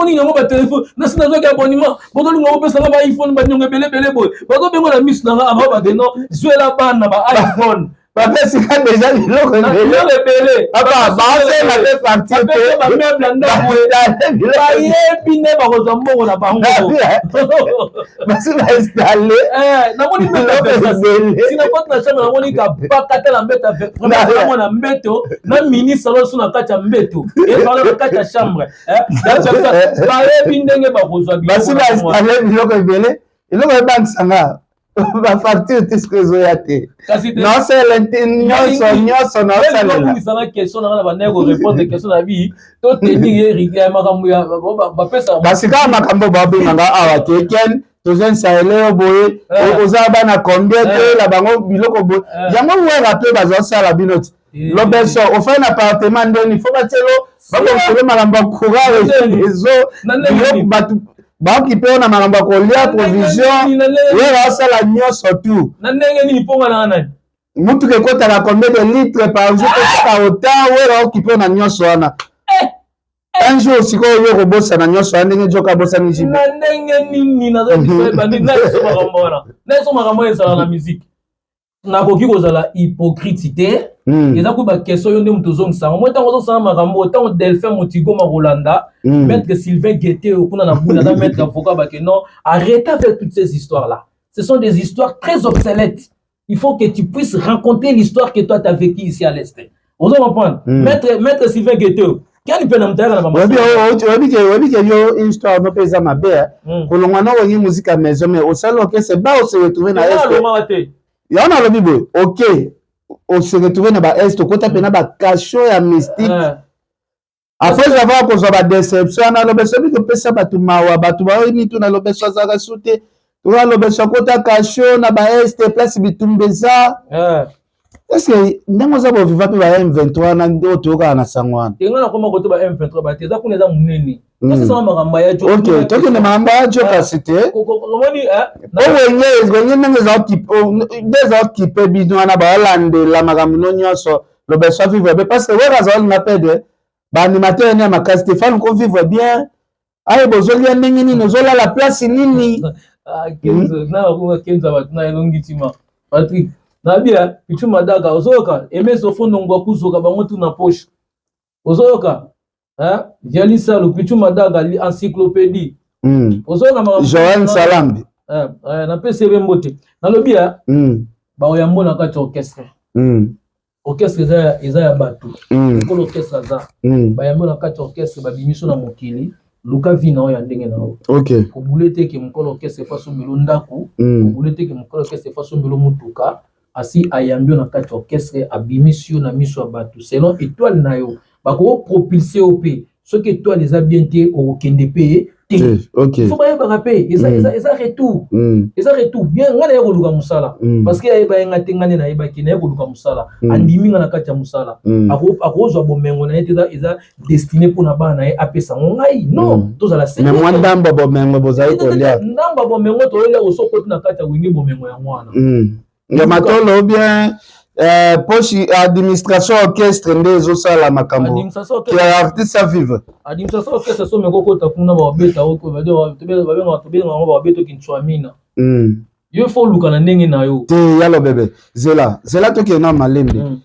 ni ba téléphone na sina zo ka abonnement bozo lingo pesa ba iPhone ba nyonga bele boy bazo bengo na misu na ba de no zuela bana ba iPhone parce que déjà biloko ebele apa base na te partir te ba meuble ndako ba yebi ne ba kozo mbongo na bango basi ba installer na moni meuble sina kwa na chambre na moni ka bakata la mbeta vraiment na mbeto na mini salon suna kati ya mbeto et parler de kati ya chambre ba yebi ndenge ba kozo biloko basi ba installer biloko ebele iloko ebangisanga ba facture tiskezo ya te non c'est nyonso na salela misala question na ba nego répondre question na vie to tenir rigueur makambo ya ba pesa basika makambo ba benganga awa keken tozen saele boye oza bana combien te la bango biloko boye yango wera pe bazo sala binoti L'obéso, au fait un appartement ndeni, il faut battre le malamba courage ba qui peut na malamba kolia provision, ouais ça la nuit surtout. Mutu ke kota la combien de litres par jour pour autant ouais qui peut na nuit soana. Un jour si ko yo robosa na nuit soana ndenge joka bosa ni jibe. Nini na so makambo ça la musique. Nakoki kozala hypocrite eza ko ba question yo nde mutu zongisa moi tango zo sama makambo tango Delphin Motigo Marolanda maître Sylvain Guetté okuna na buna na maître avocat ba que non arrêtez avec toutes ces histoires là, ce sont des histoires très obsolètes, il faut que tu puisses raconter l'histoire que toi tu as vécu ici à l'est. On doit comprendre maître Sylvain Guetté quand il peut n'amtaka na mama webi que yo histoire no pesa mabe kolongwa no wengi musique à maison mais au salon que c'est pas au se retrouver na est. Ya on a le bibo, ok, on se retrouve dans ba est, côté pena ba cachot ya mystique. Après avoir cause ba déception, on a le besoin que pesa ba tumawa, ba tuba ni tu na le besoin za rasute. Tu as le besoin côté cachot na ba est place bitumbeza. Est-ce que ndemo za bo viva pe ba M23 na ndo toka na sangwana. Tenga na koma côté ba M23 ba teza kuna za munene. Kasi sama magamba ya jo. Ok, toke na magamba ya jo kasite. Komoni Wenye nenge za occupé bidon na ba lande la magambo no nyonso le besoin vivre bien parce que ouais razol na pede ba animateur ne makasi Stéphane ko vivre bien aye bozoli ndenge nini nozola la place nini Kenzo na ko Kenzo ba na elongitima Patrick na bia pichu madaka ozoka emeso fondo ngwa kuzoka bango tu na poche ozoka vialisa le pichu madaka encyclopédie ozoka Joël Salambi na PCB mbote na lobia ba oyambo na kati orchestre orchestre eza ya bato ko orchestre za ba yambo na kati orchestre ba bimiso na mokili luka vina o ya ndenge na o OK ko bulete ke mokolo orchestre faso mbelo ndako ko bulete ke mokolo orchestre faso mbelo mutuka asi ayambio na kati orchestre abimisio na miso ya bato selon étoile na yo ba ko propulser au pays ce que toi les a bien té au kende pays. OK. Il faut pas y rappeler. Et ça retour. Et ça retour. Bien, on a eu le musala. Parce qu'il y a eu un tingane na iba qui n'a eu le musala. Andimi na katia musala. A cause de bomengo na eza destiné pour na ba na apesa. On aïe non. Tous à la scène. Mais moi ndamba bomengo bozaï kolia. Ndamba bomengo to le au soko na katia wingi bomengo ya mwana. Ya matolo bien. Poche administration orchestre ndezo sala makambo qui est artiste à vivre administration orchestre so meko ta kuna ba beta o ko ba ba beto kinchwamina yo fo luka na ndenge na yo te yalo bébé zela to ke na malembe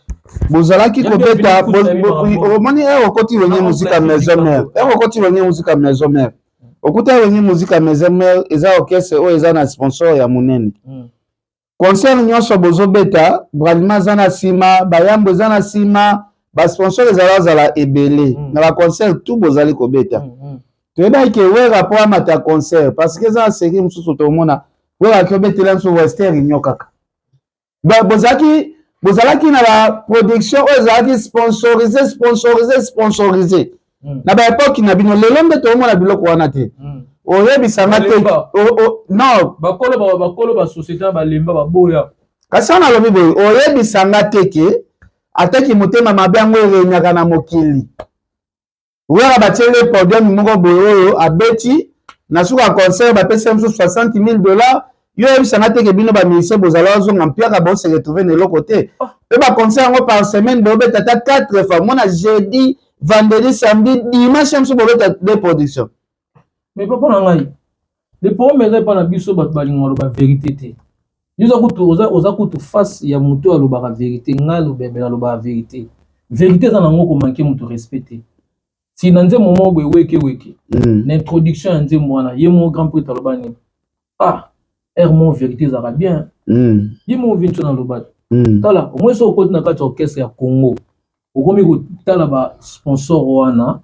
bozala ki ko beta omoni okoti wenye musique maison mère okoti wenye musique maison mère okuta wenye musique maison mère eza orchestre o eza na sponsor ya munene concert nyonso bozo beta vraiment zana sima bayambo zana sima ba sponsor ezala ebele na ba concert tout bozali ko beta to eba ke we rapport à mata concert parce que ça série mususu to mona we ka ko betela so western nyokaka ba bozalaki na la production ezalaki sponsorisé na ba époque na bino lelo mbe to mona biloko wana te oyebisanga te non bakolo ba société ba lemba ba boya kasi on alobi boye oyebisanga te ke ataki motema mabe yango erenyaka na mokili wera batiele podium moko boye oyo abeti na suka concert bapesa mosusu $60,000 yo oyebisanga te ke bino baministère bozala ozonga mpiaka bose retrouver na eloko te mpe baconcert yango par semaine boyobeta ata 4 fois mona jeudi vendredi samedi dimanche mosusu bobeta de production. Mais papa nangai le problème est pas na biso bat balingo ba vérité té yuza kutu oza kutu face ya muto aloba ba vérité ngalo bebe na loba vérité za nango ko manquer muto respecter si nanze moment boy weke l'introduction nze mwana ye mo grand prix talobani mon vérité za bien ye mo vinto na loba tala au moins so ko na kati orchestre ya Congo okomi ko tala ba sponsor wana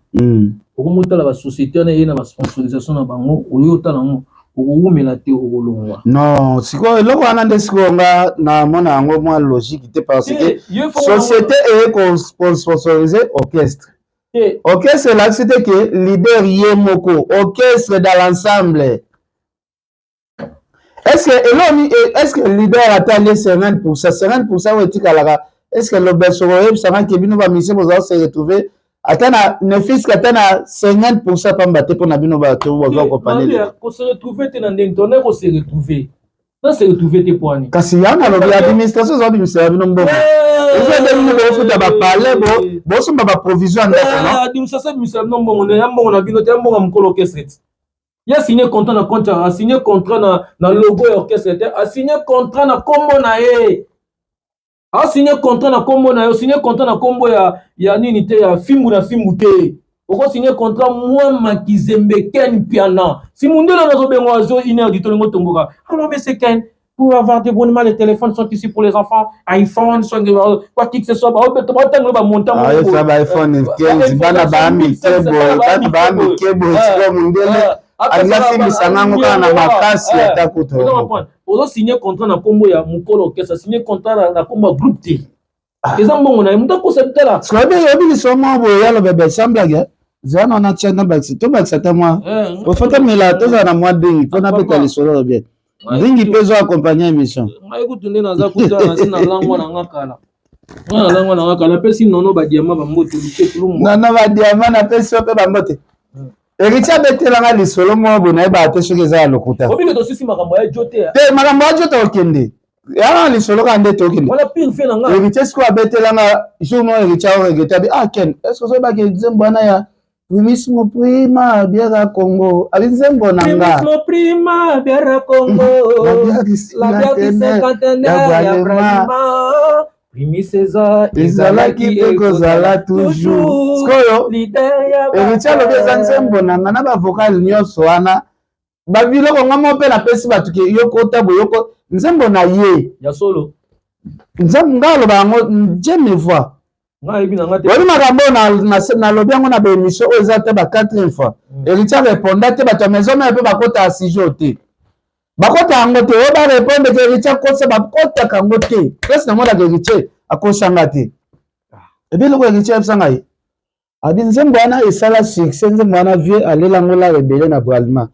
okomi tala ba société na yena ba sponsorisation na bango oyo tala ngo okoumela te okolongwa non siko eloko wana nde siko nga na mona yango mwa logique te parce que société est sponsorisé orchestre orchestre là c'était que leader yemoko orchestre dans l'ensemble est-ce que leader atteint 50% ou etika laka est-ce que le Besoro, ça va que bino va mission pour se retrouver. Attends, ne fils qu'attend à 50% pas battre pour nabino ba to va compagnie. Pour se retrouver, t'es dans des tonnerres pour se retrouver. Non, se retrouver tes points. Kasi ya na lobi administration zo bimisa bino mbongo. Eza de bino ba futa ba parler bo so ba provision ndako non. Administration bimisa bino mbongo na mbongo na bino te mbongo mukolo orchestre. Il a signé contrat na contrat, a signé contrat na logo et orchestre, a signé contrat na combo na e. A signé contrat na combo na e, signé contrat na combo ya nini te ya fimbu na fimbu te. Oko signé contrat moi Makizembe Ken Piana. Si mundela na zo bengo azo iner di tolingo tomboka. Alors mais c'est Ken pour avoir des abonnements, les téléphones sont ici pour les enfants, iPhone sont quoi que ce soit, ba tanglo ba montant. Ah ça ba iPhone 15 bana ba mi kebo, bana ba mi kebo siko mundela. Aliasi misangango kana makasi atakuto. Ozo signé contrat na kombo ya mukolo orchestre, signé contrat na kombo groupe T. Eza mbongo na muta ko septela. Sobe yobi ni somo bo yalo bebe samblaga. Zana na tchana baxi to baxi ata moi. Au fait mela to za na moi dingi pona peta li solo bien. Dingi pezo accompagner émission. Ngai kutunde na za kuza na sina langwa na ngakala. Na langwa na ngakala pesi nono ba diamant ba mbote luke tulumo. Na ba diamant na pesi pe ba mbote. Ericha betelanga lisolo mo bona ba te soki za lokuta. Obile to sisi makambo ya jote. Te makambo ya jote okende. Ya lisolo ka ndete okende. Wala pire fe na nga. Ericha sko betelanga jomo ericha o regeta bi Ken. Est-ce que so ba ke nzembwana ya Primismo prima biara Congo. Abi nzembo na nga. Primismo prima biara Congo. La biara cinquantenaire ya Brahima. Primiseza ezalaki ekozala toujours. Skoyo ericha lobi eza nzembo na nga na ba vocal nyonso wana babiloko nga mo mpe napesi bato ke yokota boyoko nzembo na ye ya solo nzembo nga aloba yango je me vois wali makambo nalobi yango na baémission oyo eza te ba 4e fois ericha reponda te bato ya maison mpe mpe bakota asijo te bakota yango te oyo barépondre ke ericha kosa bakotaka yango te pesi na monaka ericha akosanga te ebiloko ericha ebisanga ye abi nzembo wana esala succès nzembo wana vie alelango la rebele na bralima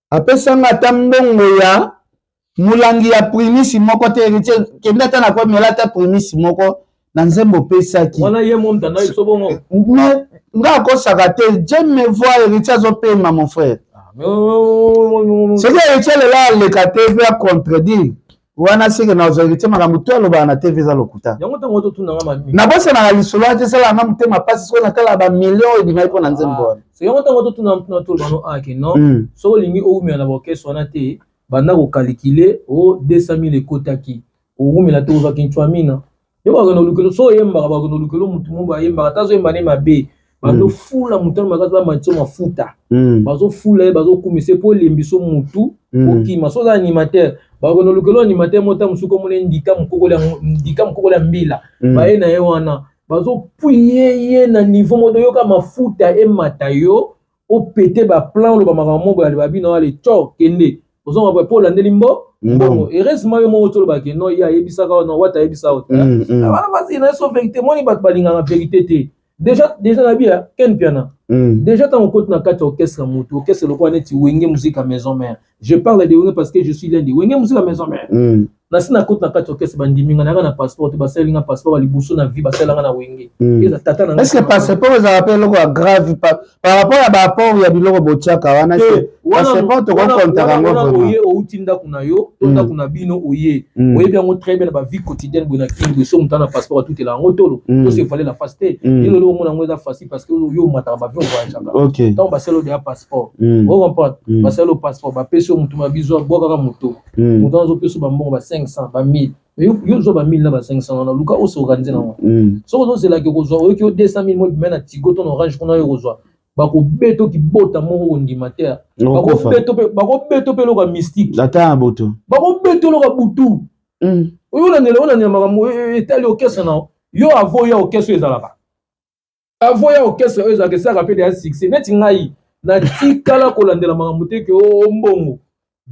apesanga ata mbongo ya mulangi ya primisi moko te ericha kende ata nakomela ata primisi moko na nzembo pesaki wana ye mo mtanda isobongo nga akosaka te je me vois ericha azopema mon frère soki ericha lelo aleka te ve acontredire wana seke na ozorite makambo to alobaka na tv eza lokuta nabosanaka lisolo ate esalanga motema mpasi soki natala bamillion ebimai mpo na nzembo wana yango ntango totuna tolobano ake non soki olingi owumela na baorkestre wana te banda kokalikile o 200 000 ekotaki owumela te ozwaki ncwamina yo bakona olukelo so oyembaka bakona olukelo mutu mo bayembaka tazoyemba ne mabe bazofula mutu makasi bamatio mafuta bazofula ye bazokumisa mpo olembiso mutu okima so oza animateur bakona olukelo animateur mota mosuku omona ndika mokokolo ya mbila baye na ye wana bazopuye ye na niveau moto yoka mafuta emata yo opete baplan oloba makambo moko ya babino wale tcho kende ozonga mpo olandeli mbongo heureusement yo moko tolobaki no ye ayebisaka wana wata ayebisaka ota wana basi na so vérité moni bato balingaka vérité te déjà na bia Ken Piana déjà ntango okoti na kati ya orchestre motu orchestre lokola neti wenge musique à maison mère je parle de wenge parce que je suis l'un des wenge musique à maison mère nasi na koti na kati ya orchestre bandiminga nanga na passeport te basalinga passeport balibuso na vie basalanga na wenge eza tata na est-ce que passeport ezala mpe eloko ya grave par rapport ya baapport ya biloko botiaka wana passeport tokokontaka yango vraiment oye outi ndako na yo to ndako na bino oye oyebi yango très bien na bavie quotidienne boye na kingo so motu ana passeport atutela yango tolo to se fale la face te ino lelo omona yango eza facile parce que yo omataka bavion voyageaka ntango basala odeya passeport ocomprendre basala o passeport bapesi yo motu mabizo abwakaka moto moto wana azopesa bambongo ba 500 ba 1000 yo ozwa ba 1000 na ba 500 wana luka osorganize nango soki ozozelaki kozwa oyoki yo 200 000 mo bima na tigo to na orange kuna yo kozwa bakobeto kibota moko kondima te bakobeto mpe loka mystique ata boto bakobeto loka butu oyo olandela makambo etali orchestre na yo avo ya orchestre ezalaka avo ya orchestre oyo ezalaka esaka mpe deya succès neti ngai natikala kolandela makambo te ke mbongo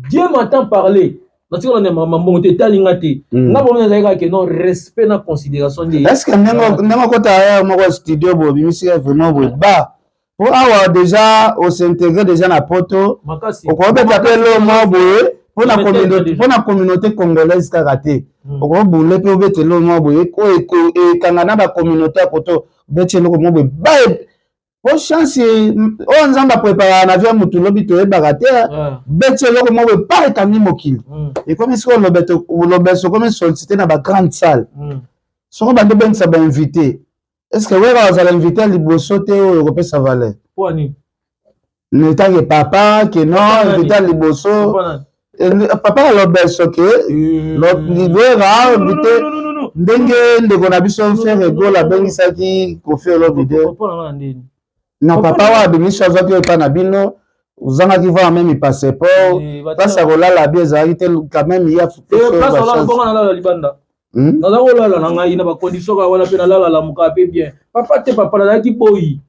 Dieu m'entend parler natika kolandela makambo te etalinga te nga bomona ezali kaka ke non respect na considération de est ce que ndenge okota ya moko studio boye bimisika vraiment boye ba po awa déjà osintégrer déjà na poto okobeta mpe lomo boye pour la communauté congolaise karaté on boule pe obete lo mo boye ko e kangana ba communauté akoto bete lo mo boye ba po chance o nzamba préparer na via mutu lobi to e baraté bete lo mo boye pas établi mokili et comme ça le beso comme solliciter na ba grande salle soko bande ben ça ba invité est-ce que ouais va za inviter liboso te o européen ça valait poni ne tant que papa que non inviter liboso papa le beso que l'autre invité ndenge ndeko na biso faire ego la bengisaki kofi lo vidéo non papa wa bimisho azaki pa na bino uzanga ki va même passeport passe à la bien ezali te quand même il y a passe là bongo na la libanda na la ola na ngai na ba condition ka wala pe na la muka pe bien papa te papa na ki boyi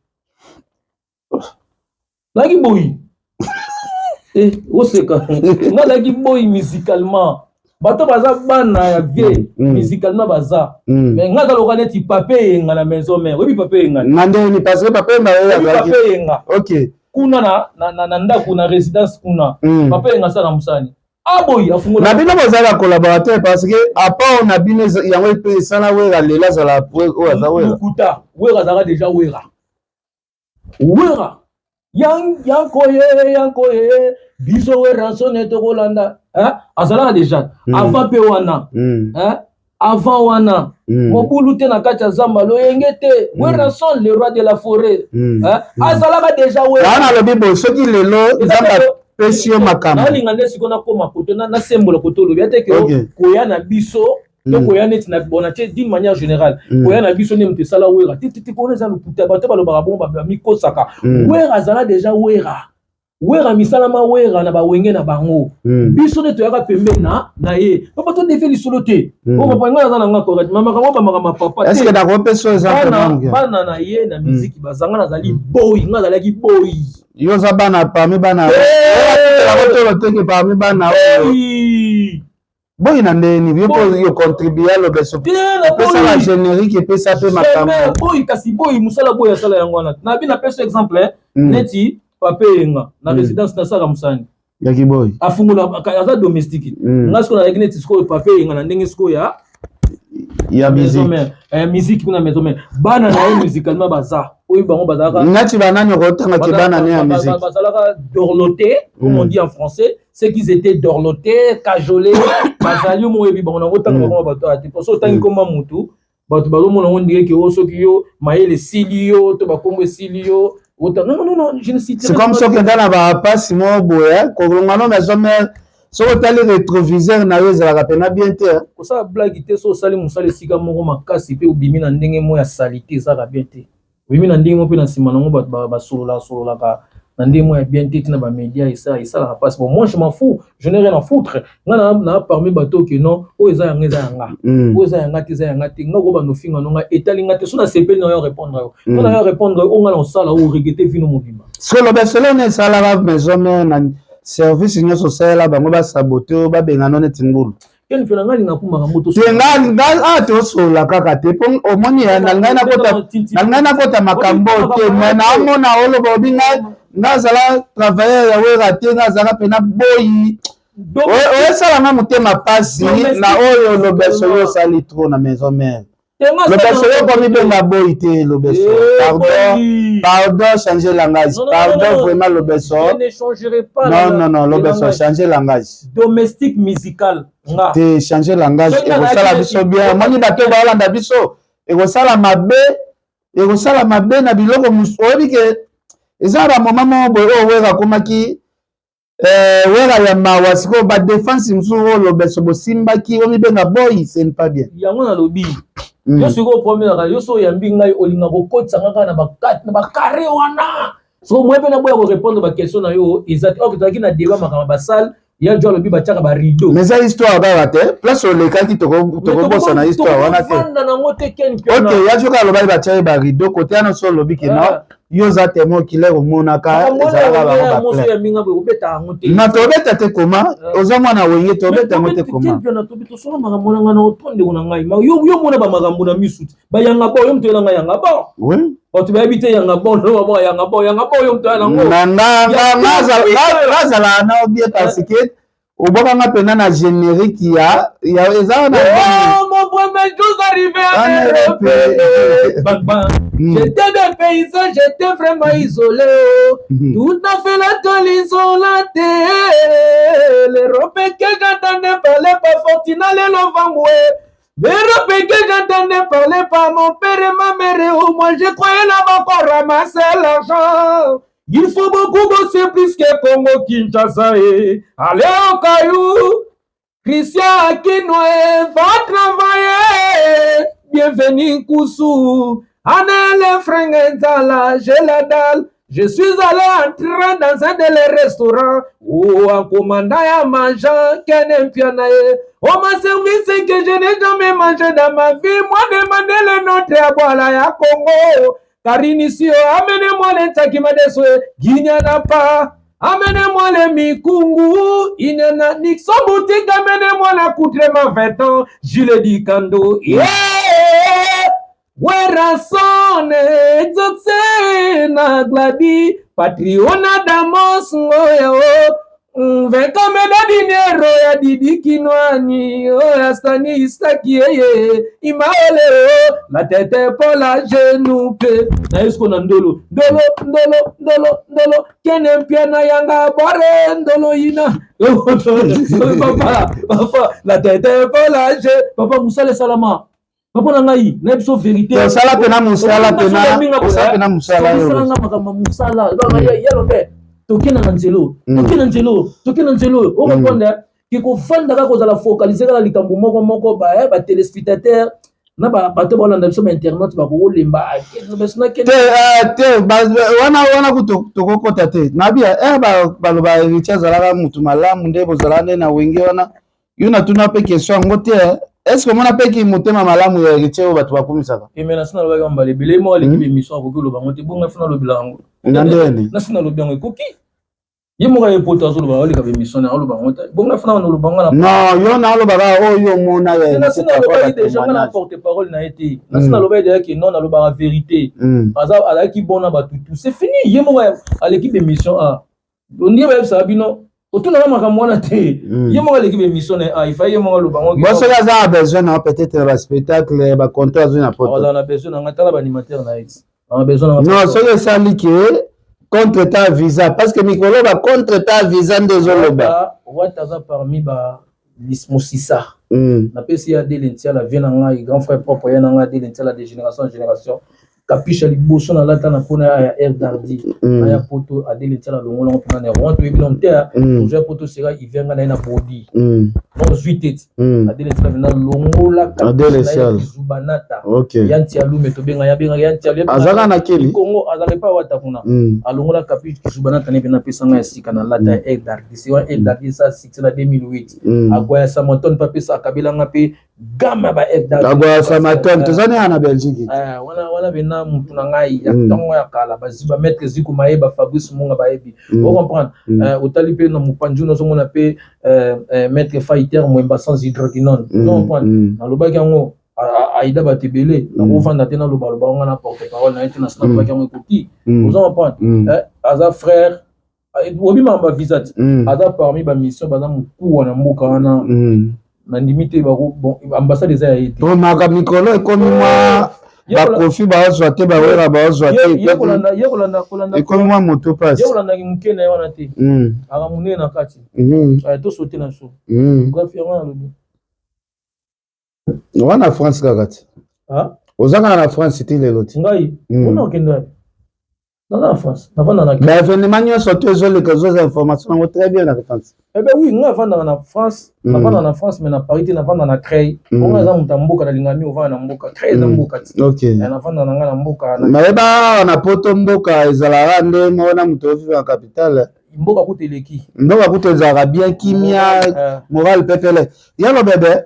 oseka nga la ki boyi musicalement bato baza bana ya vie musicalement baza mais nga za lokane ti papé nga na maison mère oui papé nga ngande ni parce que papé nga OK kuna na ndako na résidence kuna papé nga sa na musani aboyi afungola na bino bozala collaborateur parce que à part na bino yango pe sana wera lela za la o za wera lukuta wera za déjà wera yankoye biso wera sonne to kolanda azala déjà avant pe wana avant wana mobulu te na kati ya zamba lo yengete wera son le roi de la forêt azala déjà wera na lobi bo soki lelo zamba pesio makambo nalinga nde sikona koma koto na sembola koto lobi ate ke koya na biso to koya neti na bonatie d'une manière générale koya na biso ne mte sala wera titi kona za lukuta bato balobaka bongo ba mikosaka wera azala déjà wera misalama wera na bawenge na bango biso ne toyaka pembe na ye papa to defe lisolo te o papa nga za na nga correct mama kama mama papa est-ce que d'accord peso exemple bana na ye na musique bazanga na zali boy nga zalaki boy yo za bana parmi bana la teke parmi bana boy na ndeni yo contribuer lo beso pesa la générique pesa pe makambo boy kasi boy musala boy asala yango na bina peso exemple neti papé nga na résidence na saka musani ya kiboy afungula aza domestique ngasko na neti siko papé nga na ndenge siko ya musique kuna maison mère bana na ye musicalement baza oyo bango bazalaka ngati banani rotanga ke bana ne ya musique bazalaka dorloté comme on dit en français c'est qu'ils étaient dorlotés cajolés bazali mo yebi bango na rotanga bango bato ati pour so tangi koma mutu bato bazomona ngo ndike ke osoki yo mayele silio to bakombo silio non je ne cite c'est comme ça que dans la passe mo boya ko ngano maison mère so tali rétroviseur na yo ezalaka pena bien te ko sa blague te so sali musale sika moko makasi pe ubimi na ndenge mo ya salite ezalaka bien te ubimi na ndenge mo pe na sima nango bato basolola ka na ndenge mo ya bien te na ba média ça la passe bon moi je m'en fous je n'ai rien à foutre na parmi bato que non o eza yanga o eza yanga te ngoko ba no finga nonga etalinga te so na sepeli na yo répondre yo na yo répondre o ngana o sala o regretter vino mobima so lo beselo ne sala ba maison na service nyonso sala bango ba saboter ba bengano neti ngulu ken fela ngali na kuma moto so nga to sola kaka te pon omoni ya na ngai na kota makambo te mais na mona olo bobinga ngazala travailler ya wera te ngazala pena boyi o sala na mutema pasi na oyo lo beso yo sali trop na maison mère le beso yo comme benga boyi te lo beso pardon changer langage pardon vraiment le beso je ne changerai pas non le beso changer langage domestique musical nga te changer langage et ko sala biso bien moni bato ba olanda biso et ko sala mabe na biloko oyebi ke eza ba moment mo boyo wera komaki wera ya mawa siko ba défense msuo lo beso bosimbaki omi benga boy c'est pas bien yango na lobi yo siko premier yo so yambi ngai olinga ko kotsa ngaka na ba carré wana so moi pe na boya ko répondre ba question na yo ezati okitaki na débat makama ba salle ya jo lobi ba tiaka ba rideau mais ça histoire ba te place le cas qui toko bossa na histoire wana te OK ya jo ka loba ba tiaka ba rideau côté ana so lobi ke non yo za temo kile omonaka ezalaka bango baple na tobeta te koma oza mwana wenge tobeta ngo te koma yo mona bamakambo na misuti bayanga bo yo mtoyela nga yanga bo bato bayebi te yanga bo no yanga bo yo mtoyela ngo nazala na obie parce que obokanga pena na générique ya eza na mon premier jour arrivé en Europe. J'étais des paysans, j'étais vraiment isolé. Tout à fait la toile isolée. L'Europe que j'entendais parler pas Fortina les Lovangoué. L'Europe que j'entendais parler pas mon père et ma mère. Au moins je croyais là-bas pour ramasser l'argent. Il faut beaucoup bosser plus que Congo Kinshasa. Allez au caillou. Christian Akinoé va travailler. Bienvenue Koussou. Anele Frengenzala, j'ai la dalle. Je suis allé entrer dans un des restaurants où un commandant a mangé Kenem Pianae. On m'a servi ce que je n'ai jamais mangé dans ma vie. Moi, demandez le notre à Boalaya Congo. Karinisio, amenez-moi les Takimadeswe. Guignana n'a pas. Amenez-moi les Mikungu. Inyana Nixon boutique. Amenez-moi la coutrema 20 ans. Jules Di Kando. Yeah! Werasone exoxe na gladi patriona damos ngoyo vekomeda dinero ya didi kinwani ya stani istaki yeye imaole la tete pola genupe na isko na ndolo ndolo kene pia na yanga bore ndolo ina papa la tete pola je papa musale salama papa na ngai na biso vérité sala pena musala pena musala musala yalo pe tokena nzelo o comprendre ki ko fanda ka ko za la focaliser la likambo moko ba téléspectateur na ba to bolanda biso internet ba ko lemba wana kutokokota te nabia baloba héritier azalaka mutu malamu nde bozala nde na wenge wana yo natuna pe question yango te. Est-ce que mon appel qui monte ma malamu ya héritier ou bato bakumisaka mais national ba gamba le bilé mo l'équipe émission ko lo bango te bonga fina lo bilango ndendeni national lo bilango koki yimo ka yepoto azo lo ba le ka émission na lo bango te bonga fina lo bango na non yo na lo baka yo mona ya national lo ba déjà na porte parole na été national lo ba déjà que non na lo ba vérité aza ala ki bona ba tout c'est fini yimo ka l'équipe émission a on dit ba sabino autour de ma mona te yemo l'équipe émission il fallait yemo lo bango bon ça a besoin peut-être un spectacle ba contrat zo na porte on a besoin on a animateur na ex on a besoin non c'est ça liqué contre ta visa parce que Mikolo ba contre ta visa ndezoloba wataza parmi ba lismosisa na pesi ya delentia la vient nga grand frère propre ya nga delentia la de génération en génération capiche liboso na lata na pona ya air dardi na ya poto adelentia la longo longo pona na rwanda ebilonter projet poto sera ivenga na body non suite adelentia na longo la capiche zubanata yanti alu metobenga ya benga yanti alu azaka na keli Congo azaka pa wata kuna alongo la capiche zubanata ne bena pesa nga sika na lata air dardi c'est air dardi ça c'est na 2008 agoya samonton pa pesa kabila nga pe gama ba air dardi agoya samonton tozane na Belgique wana bena mutu na ngai ya tongo ya kala baziba maître ziku maeba Fabrice Munga baebi on comprendre otali pe na mupanju no zomona pe maître fighter mwemba sans hydroquinone on comprendre na lobaki yango aida batebele na ovanda te na loba nga na porte parole na été na snap baki yango ekoki on comprendre aza frère obima ba visa aza parmi ba mission baza mukuwa na mboka wana na limite ba bon ambassade za été to maka mikolo ekomi mwa bakofi bazwa te bawera bazwa te ekomi mwa moto pasi yekolandaki moke na ye wana te aka monene na kati tosote na so bref yango nalobi wana France kaka te ozanga na France te lelo te ngai mpona okende naza na France navanda na baévénement nyonso te ezoleka ozoza information nango très bien na France oui ngai avandaka na France navanda na France mais na Paris te navanda na Creil onga eza moto ya mboka nalingami ovanda na mboka Creil eza mboka te navanda na ngai na mboka mayeba na poto mboka ezalaka nde mona moto ovive na capitale mboka kuta eleki mboka kuta ezalaka bien kimia moral pepele yalo bebe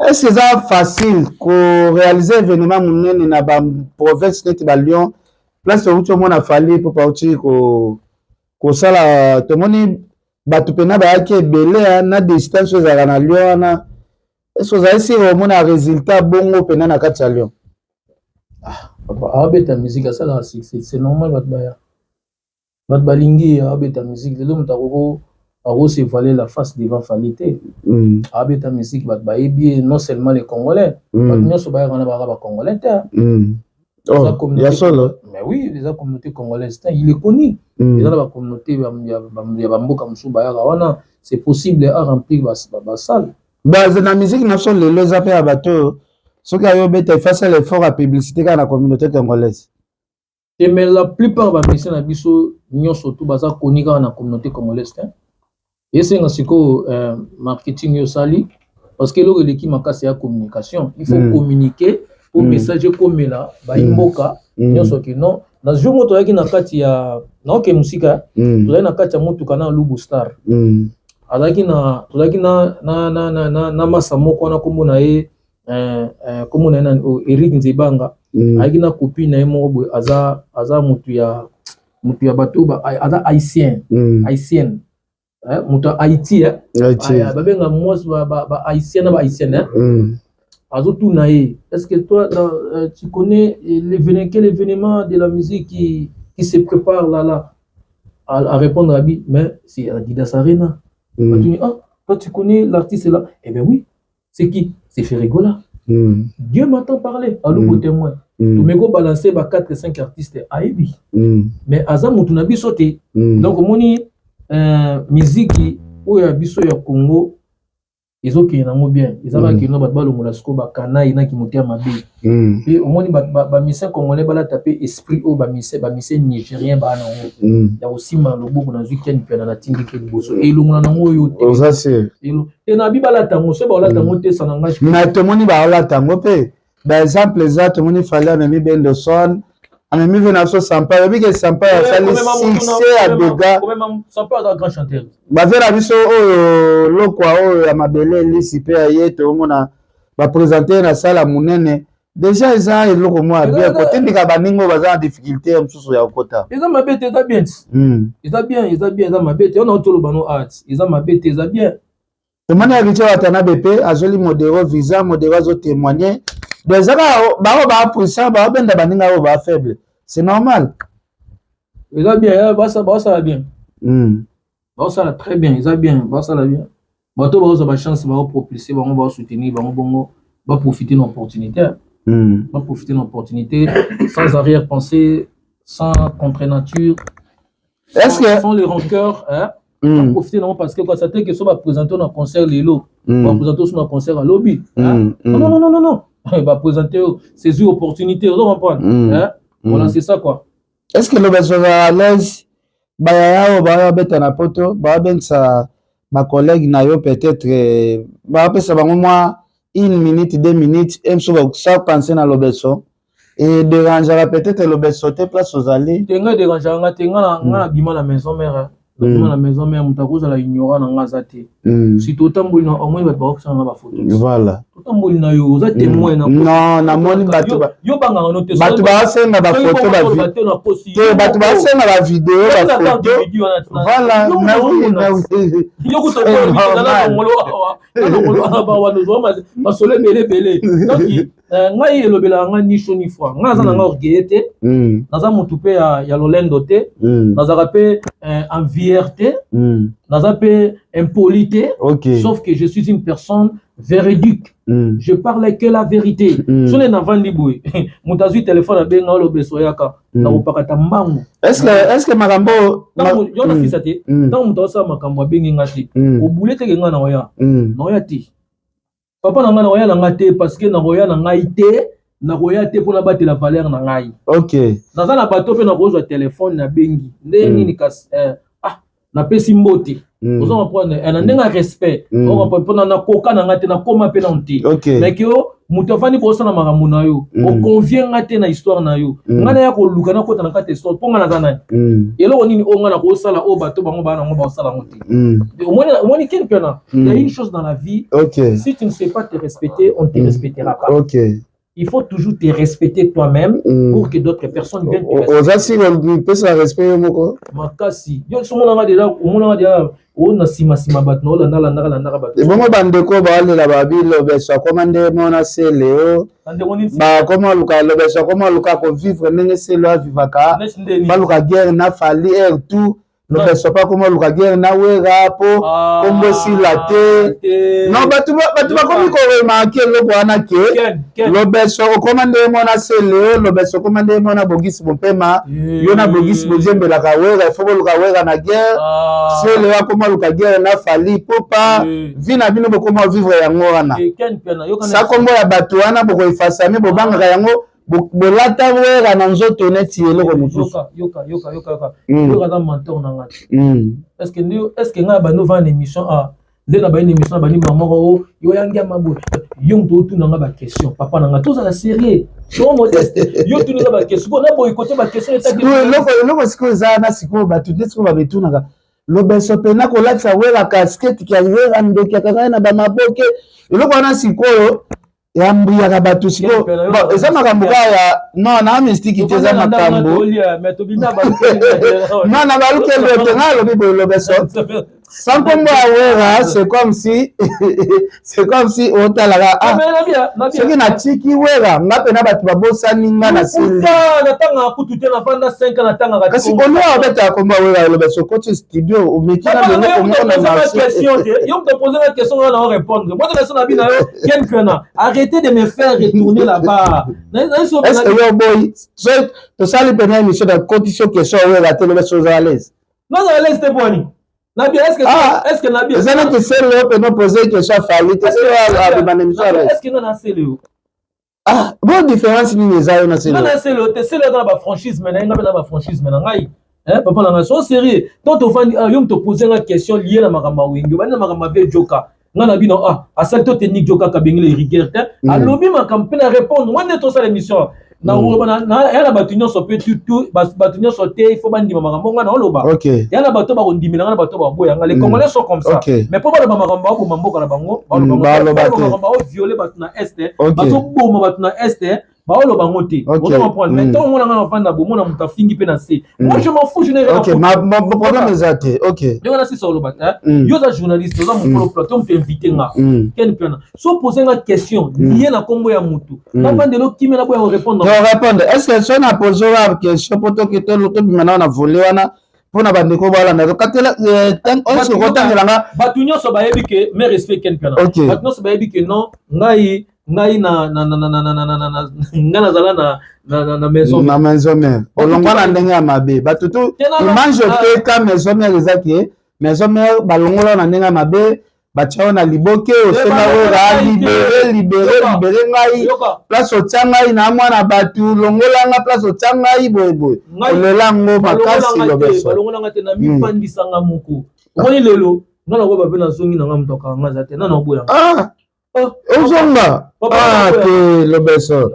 est-ce que c'est facile de réaliser un événement monene na ba province neti ba Lyon place où tout le monde a fallu pour partir ko sala to moni batu pena ba ki ebele na distance za na Lyon na est-ce que ça c'est vraiment un résultat bongo pena na kati ya Lyon abeta musique ça là c'est normal bat balingi abeta musique le mutako se voiler la face devant Falité. Abeta musique non seulement les Congolais, mais sont Congolais. Oh, il y a solo. Mais oui, les communautés congolaises, il est connu. La communauté c'est possible à remplir la salle. La musique nationale, les appels à bateau, ce qui a été fait, c'est l'effort à publicité dans la communauté congolaise. Mais la plupart des musiciens na biso nyo surtout baza koni dans la communauté congolaise. Et c'est un marketing yo sali parce que l'équipe makasi ya communication, il faut communiquer pour message comme là, ba imboka nyo soki non. Na jour moto yaki na kati ya na oke musika, to na kati ya moto kana Lubu Star. Azaki na masa moko na komona ye komona na Eric Nzibanga. Aiki na copine na mo aza mutu ya bato ba aza haïtien mutu Haïti ba benga mos ba haïtien na ba haïtien azo tout na ye. Est-ce que toi tu connais l'événement de la musique qui se prépare là à répondre à Bi, mais c'est Adidas Arena. Toi tu connais l'artiste là? Eh bien oui, c'est qui? C'est Ferregola. Dieu m'entend parler à l'eau témoin. Tu me go balancer 4-5 artistes à Ebi. Mais Azam Moutouna bisoté. Donc moni musique où ya biso ya Congo ils ont qui n'ont bien. Ils avaient qui n'ont pas le molasco bakana ina qui montait à Mabé. Et au moni ba musicien congolais bala taper esprit au ba musicien nigérien ba na. Il y a aussi malobo qu'on a vu qu'il y a une peine à la tindi que bosso. Et le mona nango yo. Ça c'est. Et na bi bala tango se ba la tango te sanangage. Na to moni ba la tango pe. Par exemple, les autres, il fallait amener Benderson, amener Venasso Sampa, et puis que Sampa a fallu succès à Bega. Sampa est un grand chanteur. Baver a vu ce lokwa à Mabele, l'ICP à Yete, on a présenté la salle à Mounene. Déjà, ils ont le moi bien. Côté de Kabaningo, ils ont en difficulté, un peu sur la côte. Ils ont ma bête, ils ont bien. Ils ont ma bête, on a tout le bano art. Ils ont ma bête, ils ont bien. Le manière que tu as tana BP, a joli modéro, visa, modéro, zo témoigner. Des ara, ba puissant, ba benda baninga ba faible. C'est normal. Ils ont bien, ça va bien. Ça va très bien, ils ont bien, ça va bien. Bato ba ba chance, ba propulser, ba va soutenir, ba profiter de l'opportunité. Va profiter de l'opportunité sans arrière-pensée, sans contre-nature. Est-ce que sans les rancœurs, hein? Profiter non parce que quand ça que ça va présenter un concert Lilo, va présenter son concert à lobby. Non. Il va présenter ses opportunités, vous comprenez? Voilà, c'est ça quoi. Est-ce que le besoin à l'aise ba beta na poto, ba ben sa ma collègue na yo peut-être ba pesa ba moi 1 minute 2 minutes et ça penser na lobeso et dérangera peut-être lobeso te place aux allées. Tenga dérangera tenga bima la maison mère. La maison mère mutakoza la ignora na ngazate. Si totambo ina au moins ba option na ba photo. Voilà. Totambo ina yo za témoin na. Non, na moni bato ba. Yo banga na note. Bato ba senga ba photo ba vidéo. Bato ba senga ba vidéo ba photo. Voilà, mais oui. Yo ko to ko na ngolo awa. Na ngolo aba wa no zoma ba sole belé. Donc ngai elobela nga ni shoni fois. Nga za na nga orgueillete. Naza mutupe ya lolendo te. Naza rapé envierté, impolité, sauf que je suis une personne véridique. Je parle que la vérité. Si on est dans Vandiboué, mon téléphone a bien le besoyaka, na opakata mbangu. Est-ce que Marambo, yo na fisate, dans mon tosa makambo bengi ngati, o boulete nga na oya, na oya ti. Papa na nga na oya na ngate parce que na oya na ngaite. Na koya te pour la battre la valeur na ngai. OK. Naza na bato pe na kozwa téléphone na bengi. Ndeni ni kas na pesi mbote. Ozo comprendre na ndenga respect. On va prendre na koka na ngate na koma pe na nti. Mais que muto fani ko sana makambo na yo. O convient ngate na histoire na yo. Ngana ya ko luka na kota na kate histoire ponga na zana. Elo nini o ngana ko sala o bato bango bana ngo ba sala ngoti. Au moins quel pena. Il y a une chose dans la vie. Si tu ne sais pas te respecter, on te respectera pas. Il faut toujours te respecter toi-même pour que d'autres personnes viennent te respecter. Aussi, on peut se respecter moko. Makasi. Yo somo déjà, on déjà on a sima bat no la bat. Et bon bande ko ba le la babile be so commande mona se leo. Ba comment luka le be so comment luka ko vivre ndenge se lo vivaka. Ba luka guerre na fali tout. lobeso pa komo luka guerre na wera po kombo sila te non batu bakomi ko remarquer loko wana ke lobeso okomande mona sele lobeso komande mona bogisi bompema yo na bogisi bozembela ka wera ifo luka wera na guerre sele wa komo luka guerre na fali popa vina bino bokomo vivre yango wana sa kombo ya batu wana boko ifasami bobanga yango bolata wera na nzoto neti eloko mosusu yoka za mentor na ngati est-ce que nga bano va une émission nde na ba une émission bani mamoko yo yangia mabu yo mto tu na nga ba question papa na nga tous la série so modeste yo tu na ba question na boy côté ba question eta loko siko za na siko batu nde siko ba betuna lobeso pena ko latsa wera casquette ki wera ndoki akanga na ba maboke eloko wana sikoyo yambuya ka batu siko bon eza makambo ya non na mystiki te eza makambo non na baluke lote na lobi bo lobeso sans kombo awera c'est comme si otalaga soki na tiki wera ngape na batu babosani nga na sili natanga kutu te na vanda 5 natanga ka kasi ono abeta kombo awera lobeso kote studio umekina ndenge komona na question te yo me poser la question na répondre moi de la bina yo ken pena arrêtez de me faire retourner là-bas est-ce que yo boy to sali pena émission de condition question wera te lobeso à l'aise non à l'aise te boni Nabi, est-ce que Nabi ça n'est que c'est le peut nous poser question fallait est-ce que non c'est le bon différence ni les ayo na c'est non c'est le dans la franchise mais na ba franchise mais ngai papa na so sérieux donc to fandi yo me poser une question liée na makamba wingi ba na makamba ve joka ngana bino asalto technique joka ka bengile rigueur alobi makamba na répondre moi ne to ça l'émission na yana batu nyonso pe tout batu nyonso te il faut bandima makambo ngana oloba yana bato ba kondimela ngana bato ba boya ngale congolais sont comme ça mais pour ba makambo ba mamboka na bango ba makambo violer batu na est bato boma batu na est ba oloba ngote on comprend mais tant on ngana vanda bo mona mutafingi pe na c moi je m'en fous je n'ai rien OK ma problème est OK yo na si solo ba yo za journaliste za mon plateau me inviter nga ken pena so poser une question liée na kombo ya mutu na vandelo kimela boya répondre est-ce que ça na poser une question pour que tout le monde maintenant na volé wana pona bandeko bala na katela on se retangela nga batu nyonso ba yebi ke mais respect ken pena batu nyonso ba yebi ke non ngai na zala na maison mère olongwa na ndenge ya mabe batu tu mange keka maison mère ezaki maison mère balongola na ndenge ya mabe bachao na liboke osema wera libéré ngai place otia ngai na mwana batu longola nga place otia ngai boyeboye olela ngo makasi lobeso balongola nga te na mifandisa nga moko omoni lelo nga na koyeba mpe na zongi na nga motoka nga za te na oboya ozonga te lobeso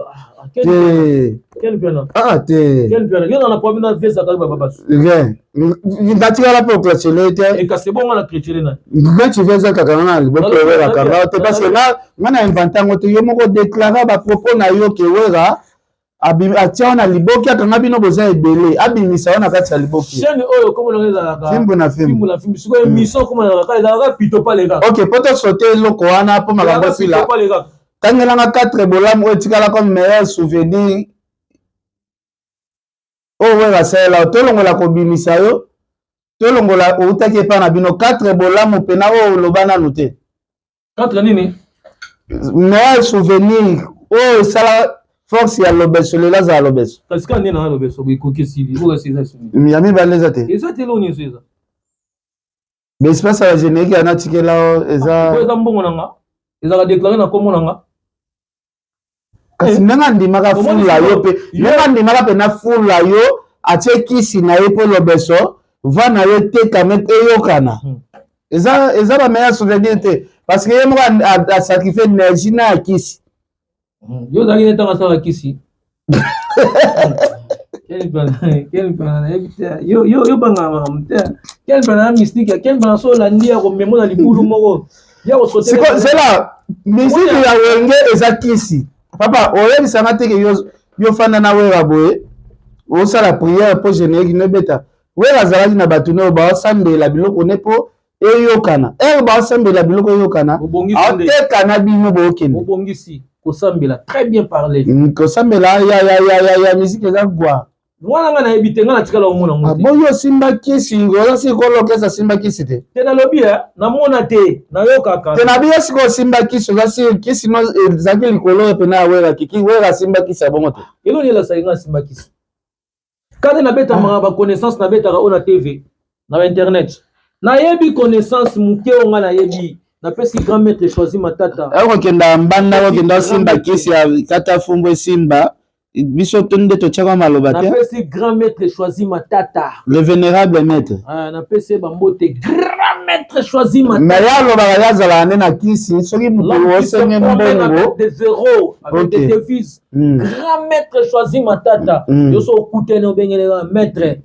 ndatikala mpe oclatele te ngati veza kaka nga na liboke owera kanga te parce que nga na invente yango te yo moko déclara bapropos na yo ke wera atia wana liboki akanga bino boza ebele abimisa wana kati ya liboki fimbu na fimbu ok po tosote eloko wana mpo makambo esila tangelanga 4 bolamu oyo etikala comme meilleur souvenir oyo wera asalela tolongola kobimisa yo tolongola outaki epa na bino 4 bolamu mpena oyo oloba nanu te meilleur souvenir oyo esala force ya lobeso lela za lobeso kasi ka ndena lobeso boikoki sili boka seza sili ya mibale eza te eza te lo nyonso eza mais espace ya générique anatikela eza mbongo nanga ezaka déclaré na kombo nanga kasi ndenge andimaka fula yo mpe ndenge andimaka mpe fula yo atie kisi na ye mpo lobeso va na yo tekame eyokana eza bameilleur souvenir te parce que ye moko asacrifie énergie na ya kisi yo ozalaki netanga asala kisi yo bangama kelpana mystique kelpana so olandi ya komemo na libulu moko sela misiki ya wenge eza kisi papa oyebisanga teke yo fanda na wera boye osala priere mpo générique nobeta wera azalaki na bato oyo baosambela biloko ne mpo eyokana ere baosambela biloko eyokana aotekana bino bookende obongisi kosambela très bien parlé kosambela ya musique eza gwa Wana nga na ebite nga na tikala omona ngo. Boyo simba kisi ngoza si kolokesa simba kisi te. Te na lobi na mona te na yokaka. Te na biyo siko simba kisi za si kisi no zaki likolo pe na wera kiki wera simba kisi abongo te. Elo ni la sainga simba kisi. Kade na beta ba connaissance na beta ona TV na internet. Na yebi connaissance muke onga na yebi. Na pesi grand maître choisi matata. Ako kenda mbanda ko kenda simba kisi ya kata fumbo simba. Biso tonde to chaka maloba te. Na pesi grand maître choisi matata. Le vénérable maître. Ah na pesi bambote grand maître choisi matata. Mais ya loba ya zala na kisi soki mutu osenge mbongo de zéro avec des devises. Grand maître choisi matata. Yo so kutene obengele maître.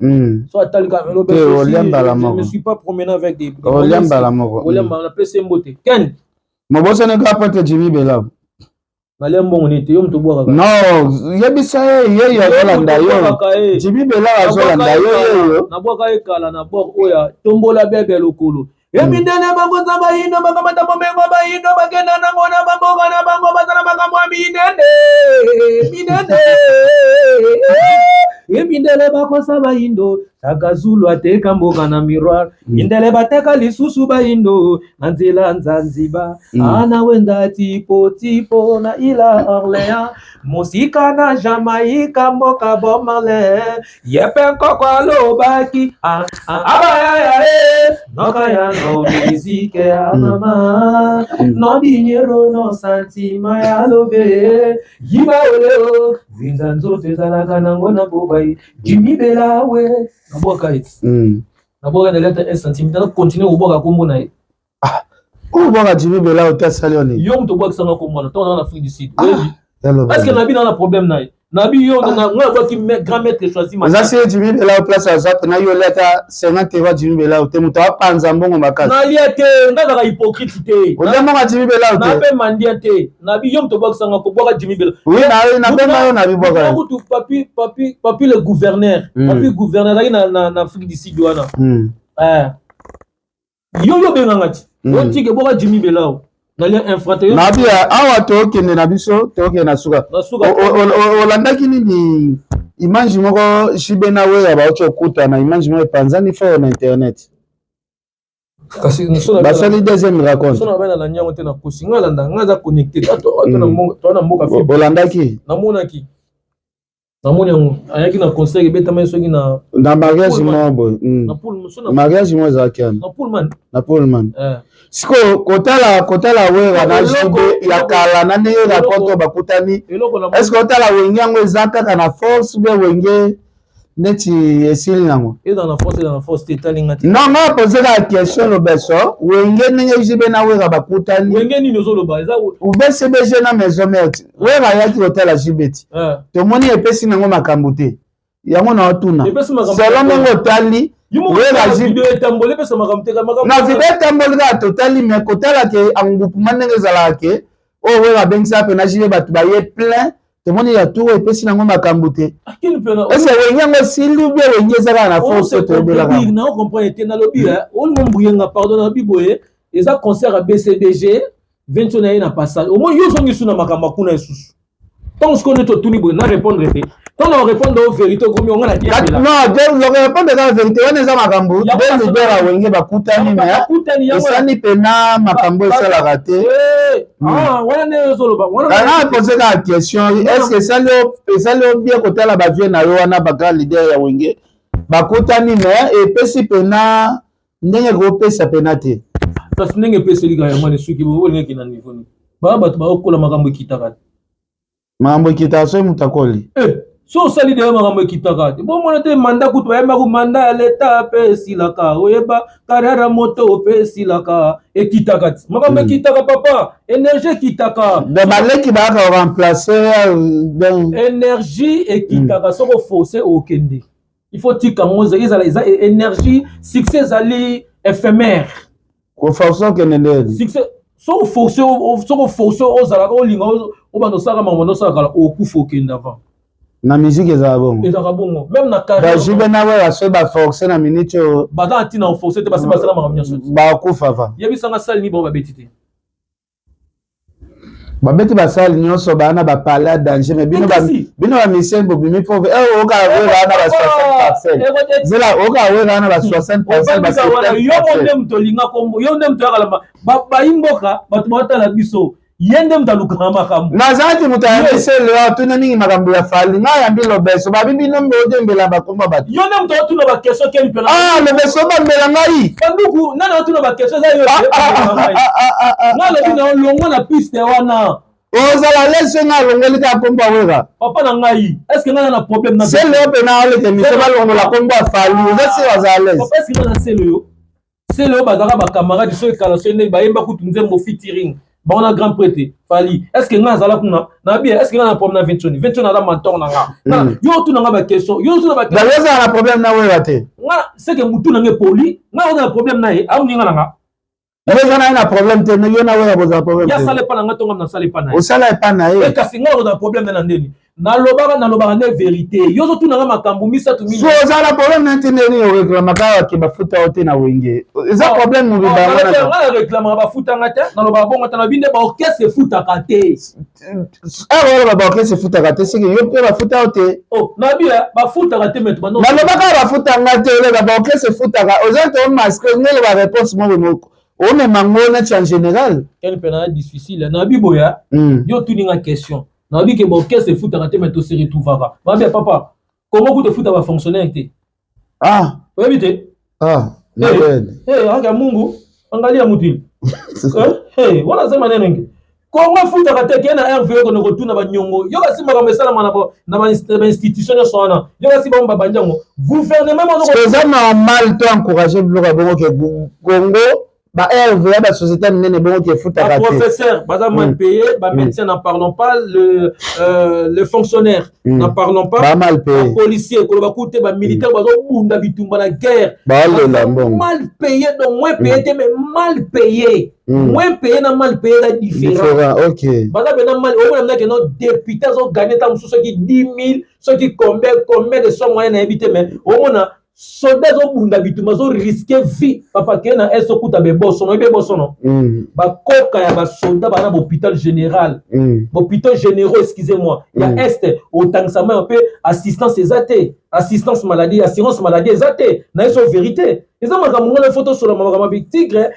So atalika loba. Je me suis pas promené avec des. Oliamba la moko. Oliamba na pesi mbote. Ken. Moboso ne ka pate Jimmy Bela. Malembo nite yo mtu bwaka. No, yebisa ye yo Holanda yo. Jimmy Bela azolanda yo. Na bwaka ekala na bwaka oya tombola bebe lokolo. Ebindene bakonza bayindo bakamata bomengo bayindo bakenda na ngona baboga na bango bazala makamwa minene. Minene. Ebindele bakosa bayindo Takazulu ateka mboga na miroir. Indele bateka lisusu bayindo Nanzela Nzanzibar. Ana wenda tipo na ila Orléans. Musika na Jamaïca mboka Bob Marley. Yepe kwa lobaki. Abaya noka ya no musique ya mama. No dinero no santima ya love. Yiba oleo. Vinzanzo tezalaka nango na bobai. Jimmy Bela we. Naboka it. Naboka na leta 1 centime. Tana continue uboka kombo na ye. Uboka Jimmy Bela ota salioni. Yo mto boka sanga kombo na. Tona na Afrique du Sud. Parce que nabi na problème na ye. Nabi yo na ngwa ki grand maître choisi ma. Ça c'est Jimmy Bela place à ça na yo leta 50 € Jimmy Bela te muto apanza mbongo makasi. Na liete ndaka hypocrite te. Odemo ka Jimmy Bela te. Na be mandia te. Nabi yo mto boka sanga ko boka Jimmy Bela. Oui na be mayo na bi boka. Papi le gouverneur. Papi gouverneur na Afrique du Sud wana. Yo benga ngati. Yo tike boka Jimmy Bela. Nabi awa tokende na biso tokende na suka. Olandaki nini image moko shibena we ya baocho kuta na image moko panzani fo na internet. Kasi basali deuxième raconte. Sona bana la nyango te na kusinga landa ngaza connecté to na mboka fi. Olandaki. Namonaki. Namoni ayaki na conseil beta mai soki na mariage mobo. Na poule musona. Mariage mo zakian. Na Pullman. Siko kotala we wana jibe ya kala na ne raconte bakutani. Est-ce que kotala wenge ngo ezaka kana force be wenge neti esili nango. Et dans la force totale ngati. Non non poser la question le beso wenge nenge jibe na we bakutani. Wenge ni nozo loba eza ou BCBG na maison mère. We ba yaki kotala jibeti. To moni epesi nango makambo te. Yango na otuna. Selon ngo tali na video etambole pesa makamteka na video etambole ka totali mais kotala ke angupuma ndenge ezalaka ke o we ba bengisa pe na jibe batu ba ye plein te moni ya tour epesi nango makambo te ese wenge ngo sili be wenge ezaka na force to bela na on comprend te na lobi on mbuyenga pardon na biboye eza concert à BCBG 20 na na passage au moins yo songi suna makambo kuna esusu tant ce qu'on est tout ni na répondre te. Quand on répond aux vérités, comme on a dit. Non, je réponds à la vérité. On est à Makambo. Dès le début, on est à Bakutani, mais ça n'est pas na Makambo c'est la raté. Ah, on est solo. On a posé la question. Est-ce que ça le bien côté la bavie na Yoana Bakal leader ya Wenge Bakutani mais et pesi pena ndenge groupe sa penate. Parce que ndenge pesi liga ya mwana suki bo ndenge kina niveau ni. Ba ba okola Makambo kitaka. Makambo kitaka so mutakoli. So sali de makambo kitaka. Bon mon te mandat kutu ya maku mandat l'état pe silaka. Oyeba karara moto pe silaka e kitaka. Makambo kitaka papa, énergie kitaka. De baleki ba ka remplacer énergie et kitaka soko forcer au kende. Il faut tika ngoza ils énergie succès ali éphémère. Ko forcer kende. Succès soko forcer aux ala ko linga o bando saka mamono saka au kufo kende avant. Na musique ezala bongo. Ezala bongo. Même na carrière. Ba jibe na we aso ba forcer na minute o. Ba da tina forcer te ba sala makamnya so. Ba kufa fa. Yebi sanga sali ni bon ba betite. babeti basali nyonso bana bapale a danger mais bino ba mission bobimi po oka wera na ba 60 parcelles zela oka wera na ba 60 parcelles ba yo monde mtolinga kombo yo ndem tokalamba ba imboka batu batala biso yende mtaluka makambo nazati mutayambisele watuna ningi makambo ya fali nga yambi lobeso babibi nombe odembela bakomba batu yo ndem mtotuna ba question keli pela lobeso bambela ngai banduku nana otuna ba question za yo ngalo bina longo na piste wana ozala lese nga longoli ka kombo wera papa na ngai est-ce que ngana na problème na c'est le pe na ole ke mi se balongo la kombo fali ozasi wazala papa est-ce que ngana c'est le bazaka ba camarade so ekala so ne ba yemba kutunze mo featuring ba on a grand prêtre fali est-ce que ngana zala kuna na bien est-ce que ngana na problème na 21 na mentor na nga yo tu na nga ba question yo tu na ba question ba yoza na problème na wera te nga c'est que mutu na nge poli nga na problème na ye au ninga na nga Eza na problème te yo na wera boza problème ya sale pa na nga tonga na sale pa na o sala pa na ye e kasi nga na problème na ndeni na lobaka ne vérité yo zo tu na nga makambu misa tu mini so ozala problème na ntene ni o réclame ka ke bafuta ote na wenge eza problème mu bibanga na nga réclame ba futa nga te na lobaka bongo ta na binde ba orchestre futa ka te wala ba orchestre futa ka te siki yo pe bafuta ote oh na bia ba futa ka te metu ba no na lobaka bafuta nga te le ba orchestre futa ka ozante o masque ngele ba réponse mo moko on est mangona en général quel pénal difficile na biboya yo tu ninga question na bi ke ba orchestre futa ka te metu se retrouvera ba bien papa comment vous te futa ba fonctionnaire te oui bité na mungu angalia mutili wala sema nene comment futa ka te kena RV ko no kotuna ba nyongo yo kasi makambo esala na ba institution so wana yo kasi ba banjango gouvernement mo c'est normal to encourager bloka bongo ke Congo ba RV ba société nene bongo ke futa ka te professeur baza mal payé ba médecin n'en parlons pas le fonctionnaire n'en parlons pas mal payé policier ko ba coûter ba militaire bazo bunda bitumba la guerre mal payé donc moins payé mais mal payé moins payé na mal payé la différent OK baza bena mal au moins que nos députés ont gagné tant ceux qui 10 000 ceux qui combien de somme moyenne éviter mais au moins soldats zo bunda bitumba zo risquer vie papa ke na eso kuta be bosso no be bosso no ba koka ya ba soldat ba na hôpital général hôpital généraux excusez-moi ya est au tangsama un peu assistance exate assistance maladie assurance maladie exate na eso vérité eza makambo na photo sur la makambo bi tigre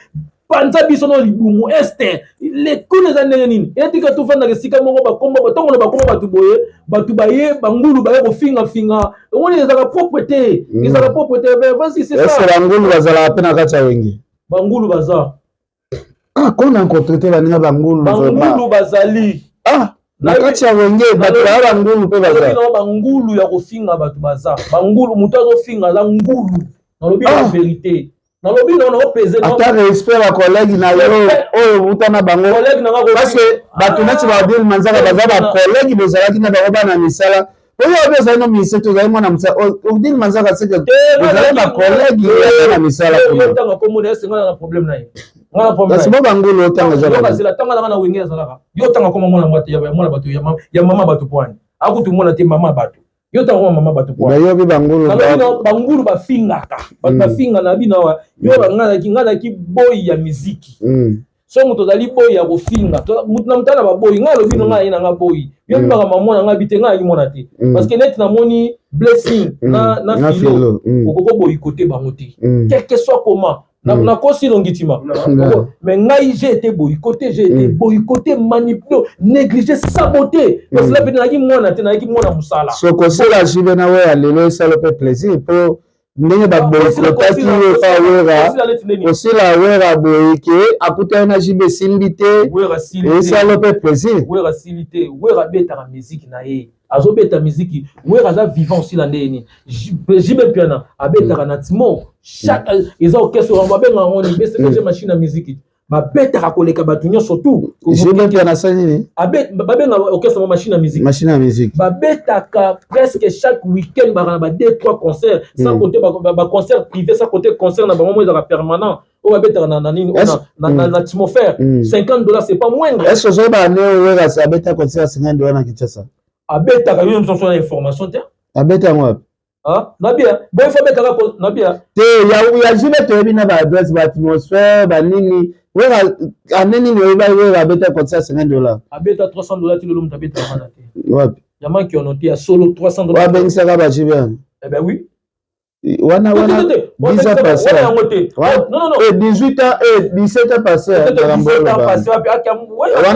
panza biso no libumu este les coups za ndenge nini etika tu fanda ke sika mongo ba komba batongo ba komba batu boye batu baye bangulu baye ko finga on les a propreté ils a propreté vas-y c'est ça c'est bangulu bazala pena kacha wengi bangulu baza qu'on a rencontré baninga bangulu bazali na kacha wengi batu ba bangulu pe bazala bangulu ya ko finga batu baza bangulu mutu azo finga za ngulu na lobi la vérité na lobi na on peser ata respect ba collègue na yo oyo utana bango parce que batu neti ba dire manzaka baza ba collègue bezalaki na bango bana misala oyo obeza no ministre to zai mwana msa odile manzaka seke bezalaki ba collègue na misala ko tanga ko mona senga na problème na ye ngana problème parce que bangolo tanga za yo kasi la tanga na wengeza zalaka yo tanga ko mona mwate ya mwana batu ya mama batu pwani akutu mona te mama batu yo tanga ko mama batu pwani yo bi bangulu ba fingaka ba finga na bina wa yo ngana ki boy ya muziki so muto zali boy ya kofinga mutu na mutana ba boy ngalo bino ngai na nga boy yo bimaka maman na nga bite ngai mona te parce que net na moni blessing na filo okoko boy côté bangote quel que soit comment na kosi longitima mais ngai j'ai été boycotté manipulé négligé saboté parce que la vie na ki mona te na ki mona musala so ko sala jibe na we alelo sala pe plaisir pour ndenge ba boycotaki yo pa wera osila wera boyke akuta na jibe simbite et ça le fait plaisir wera silité wera beta la musique na ye azo beta musique wera za vivant aussi la ndeni jibe piano abeta na timo chaque ils ont orchestre on va bien on bese que machine à musique ba beta ka koleka batunya surtout jibe piano ça ni abet ba bien orchestre machine à musique ba beta ka presque chaque week-end ba 2-3 concerts sans compter ba concert privé sans compter concert na ba moment ils permanent on va mettre na atmosphère $50 c'est pas moindre est-ce que ba ne wera ça beta concert $50 na Kinshasa abeta ka yo mso na information te abeta moi Ah, Nabia, bon, il faut mettre la pause. Nabia. Ya jibe toyebi na ba adresse ba atmosphère ba nini. Wera aneni ni ba beta comme ça $50. Abeta $300 tu le lum tabeta manate. Wapi? Yaman qui ont noté à solo $300. Wa ben saka ba jibe. Eh ben oui. Wana 10 ans passé. Non, 18 ans et 17 ans passé. Wana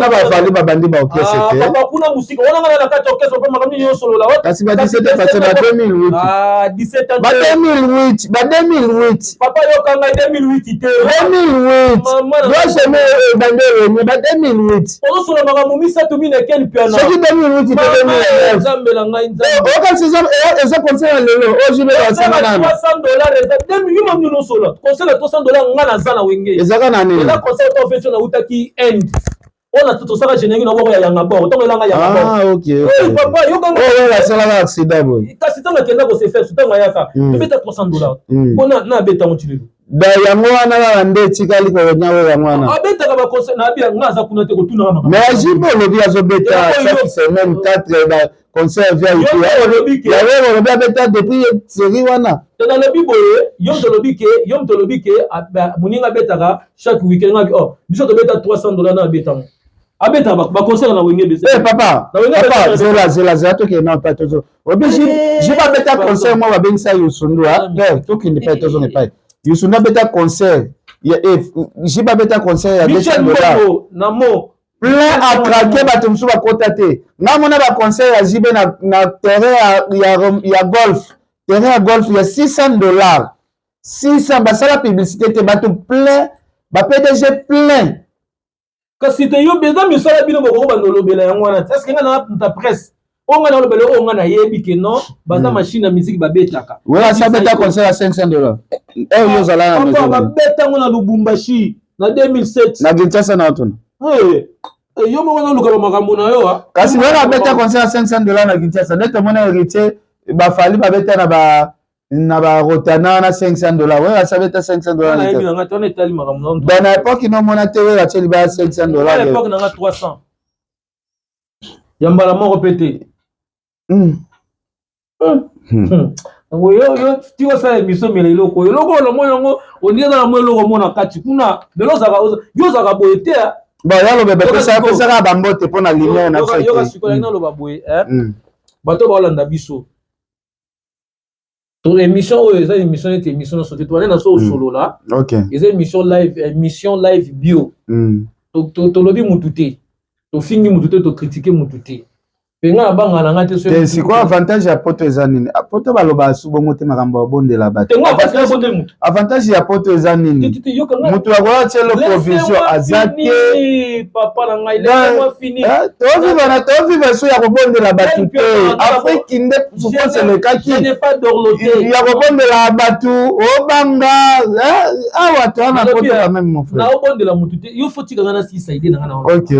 ba fali ba bandi ba okese te. Papa kuna musika wana ngana na kati okese pa makamni yo solo la. Kasi ba 17 ans passé ba 2008. Ah 17 ans. Ba 2008. Papa yo kanga 2008 te. 2008. Yo seme bandere ni ba 2008. Ozo solo makambo misatu mine ken piano. Soki 2008 te 2009. Zambela ngai nzambe. O ka sisa eza conseil lelo ojibe ba semana. $200 eza demi yo mamnu no solo. Conseil $200 ngana zana wenge. Ezaka na nini? Eza conseil to fait na utaki end. On a tout ça générer na boko ya yanga bo. Otongo elanga yanga bo. Ah OK. Papa yo kanga. Oh la sala la accident boy. Kasi tanga kenda ko se faire tanga yaka. Tu beta $300. Bona na beta motilelo. Da yango wana la nde tikali ko nyawe yango wana. Abeta ka ba conseil na bia ngaza kuna te ko tuna mama. Mais jibo lobi azobeta chaque semaine 4 ba concert via YouTube. Ya wewe lobi abeta depuis série wana. Dans le biboye, yom to lobike muninga betaka chaque week-end ngabi oh biso to beta $300 na beta. Abeta ba concert na wenge bese. Eh papa zela to ke na patozo. Obi jiba beta concert moi ba bengisa Yusundu ha. To ki ni patozo ne pa. Yusundu beta concert. Jiba beta concert ya $200. Na mo plein à craquer bato musu ba kota te. Na mona ba concert ya jibe na terrain ya golf. Terrain à golf, il y a $600. 600, bah ça la publicité, te bateau plein, bah PDG plein. Quand si tu yo besoin de ça, bino boko ba nolobe la ngwana. Est-ce que ngana ta presse? On ngana lobele o ngana yebi ke non, bah ça machine à musique ba betaka. Ouais, ça beta concert à $500. Eh yo zala na maison. Ba beta ngona Lubumbashi na 2007. Na Kinshasa na otuna. Eh yo mo ngana luka makambo na yo ha. Kasi wala beta concert à $500 na Kinshasa. Net mon héritier ba fali ba beta na ba rotana na $500. Ouais, ça beta $500. Na yebi nga tone tali makambo. Dans l'époque no mona TV la teli ba $500. À l'époque na 300. Yambala mo répéter. Yo tiwa sa émission mais loko lo moyo on dit na mo loko mo na kati kuna lelo zaka yo zaka boyete ba yalo bebe pesa ka bambote pona lumière na yo ka sikola na lo baboye bato ba olanda biso to émission o eza émission ete émission so te to na so solo là OK eza émission live bio to lobi mutute to fingi mutute to critiquer mutute. C'est quoi avantage ya poto eza nini? Poto baloba subongo te makambo bonde la bato. Avantage ya poto eza nini? Mutu akola tshelo provision azate. Papa na ngai laisse-moi finir. To vive so ya kobonde la bato te. Afrique inde souffrance le kaki. Je n'ai pas dorloté. Ya kobonde la bato obanga. Awa to na poto quand même mon frère. Na obonde la mutu te. Yo faut tika ngana si saide na ngana. OK.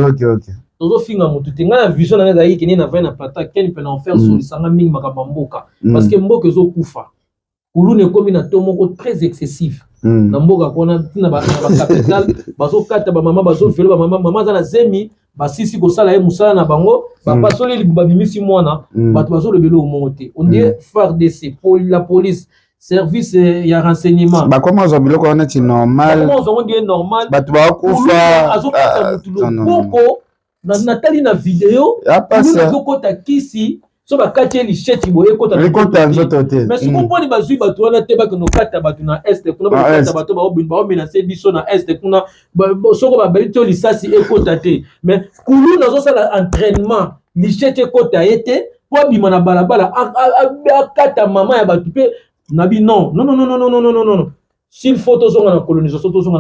Tozo finga mutu te ngana vision na ngai kini na na plata ken pe na en faire sur sanga mingi makamba mboka parce que mboka ezo kufa kulu ne komi na to moko très excessif na mboka kona tina ba capital bazo kata ba mama bazo velo ba mama za na zemi basisi ko sala e musala na bango ba pasoli libuba bimisi mwana bato bazo lebelo omongote on dit FARDC pour la police service ya renseignement ba comment zo biloko wana ti normal comment zo dit normal bato ba kufa azo kata mutulo boko Nathalie na vidéo nous kota kisi so ba kati licheti boye kota mais ce qu'on poni bazui bato wana te ba kono kata bato na est kuna ba kata bato ba obimba o menacer biso na est kuna soko ba belito lisasi ekota te mais kulu nazo sala entraînement licheti kota ete po bima na balabala akata mama ya bato pe nabi non s'il faut tozonga na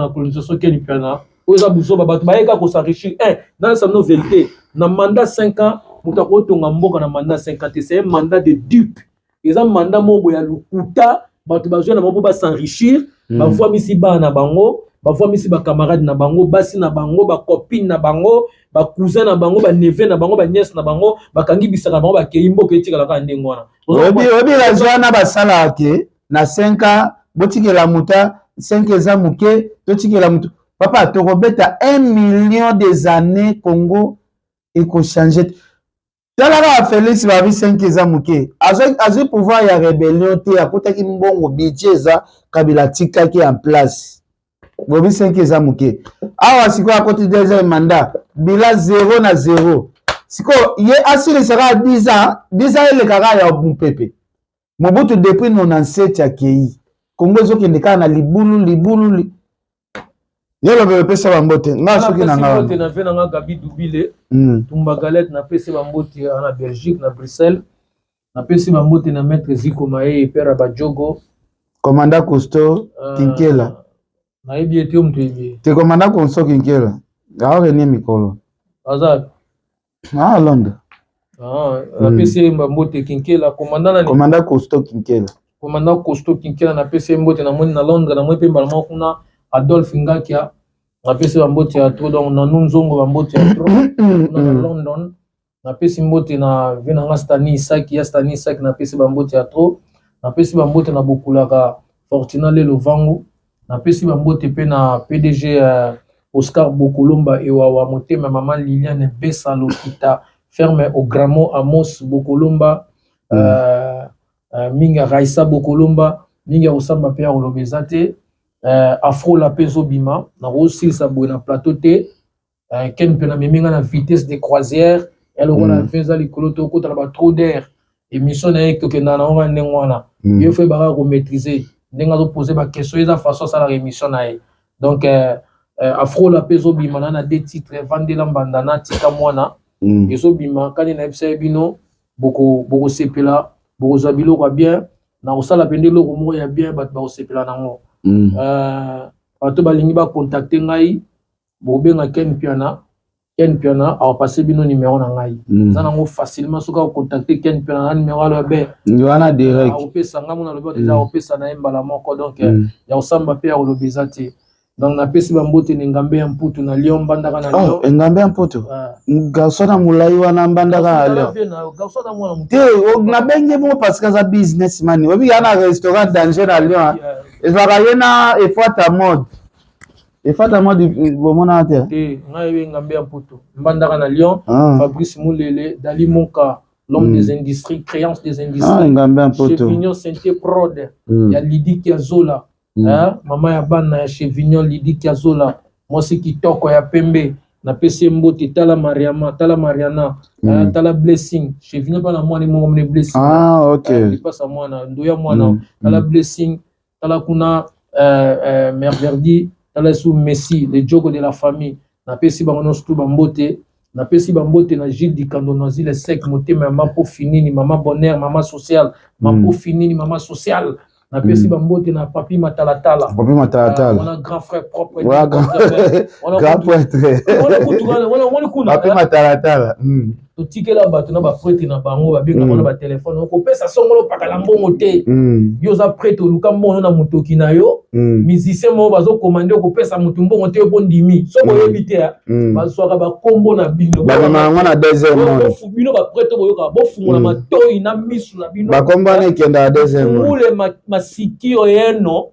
colonisation keni piana oza buzo bato bayeka ko s'enrichir dans sa nouvelle na mandat 5 ans muta ko tonga mboka na mandat 50 c'est un mandat de dupe ils ont mandat mobo ya lukuta bato bazo na mobo ba s'enrichir ba fois misi ba na bango ba fois misi ba camarade na bango basi na bango ba copine na bango ba cousin na bango ba neveu na bango ba nièce na bango ba kangi bisaka bango ba kei mboka etikala ka ndengo wana obi la joana ba sala ke na 5 ans botikela muta 5 eza muke totikela mutu papa to robeta 1 million des années Congo et ko changer Talara Félix Babi 5 eza muke. Azui pouvoir ya rébellion te akutaki mbongo budget eza Kabila tikaki en place. Bobi 5 eza muke. Awa siko akoti deuxième mandat. Bila 0 na 0. Siko ye asili sera 10 ans. 10 ans ele kaka ya Mpepe. Mobutu depuis 97 akei. Kongo ezokende kaka na libulu. Yelo bebe pesa bambote. Nga soki na nga. Mbote na vena nga Gabi Dubile. Tumba Galette na pesa bambote na Belgique na Bruxelles. Na pesa bambote na Maître Ziko Maé Pera Badjogo. Commandant Cousteau Kinkela. Na ebi ete omtebi. Te Commandant Cousteau Kinkela. Ga renie mikolo. Azad. Ah Londres. Na pesa bambote Kinkela Commandant Cousteau Kinkela. Commandant Cousteau Kinkela na pesa mbote na moni na Londres na moi pe balama kuna Adolphe Ngakia. Na pesi bambote ya tro donc na nunzongo bambote ya tro na London na pesi mbote na vena nga Stani Isaki na pesi bambote ya tro na pesi bambote na bokulaka Fortuna Lelo Vangu na pesi bambote pe na PDG Oscar Bokolomba ewawa motema maman Liliane Bessa Lokita ferme au Gramo Amos Bokolomba minga Raissa Bokolomba minga Osamba pe olobezate Afro la peso bima na aussi ça na plateau te ken pe na meminga na vitesse de croisière elle on a fait ça les coloto ko tra ba trop d'air émission na que na na on ndengwana il faut ba ko maîtriser ndenga zo poser ba question eza façon ça la émission na donc Afro la peso bima na des titres Vandela Mbandana tika mwana ezo bima kani na ebisa bino boko sepela boko zabilo kwa bien na osala pendelo ko mo ya bien bat ba sepela nango bato balingi ba contacter ngai bobenga Ken Piana a passé bino numéro na ngai ça nango facilement soka contacter Ken Piana na numéro ala be ngwana direct opesa ngamo na lobo déjà opesa na mbala moko donc ya osamba pe ya olobezati donc na pesi bambote ni ngambe ya mputu na Lyon mbandaka na Lyon ngambe ya mputu gasona mulai wana mbandaka na Lyon gasona mwana mputu te na benge mo parce que ça businessman obi yana restaurant danger na Lyon ezaka yena efata mode bomona te ngai ngambe ya mputu mbandaka na Lyon Fabrice Moulele Dali Monka l'homme des industries créance des industries ngambe ya mputu Chevignon Santé Prod ya Lidi Kiazola mama ya bana ya Chevignon Lidi Kiazola mosi kitoko ya pembe na pesi mbote tala Mariana tala Blessing Chevignon pa na mwana mo mne Blessing ok pasa mwana ndoya mwana tala Blessing tala kuna Merverdi tala sous Messi le jogo de la famille na pesi bango stu bambote na pesi bambote na Gilles Dikando na zile sec motema mama po finini mama bonheur mama social mama po finini mama social na pesi bambote na papi matalatala on a grand frère propre grand prêtre papi matalatala totikela bato na ba prêtre na bango babenga na ba téléphone okopesa songolo pakala mbongo te yo za prêtre luka mbongo na mutoki na yo musicien mo bazo commander okopesa mutu mbongo te po ndimi soko yebi te bazwaka ba kombo na bino ba mama na deuxième monde bino ba prêtre boyoka bo fungola matoi na misu na bino ba kombo na kenda deuxième monde ule masikio yeno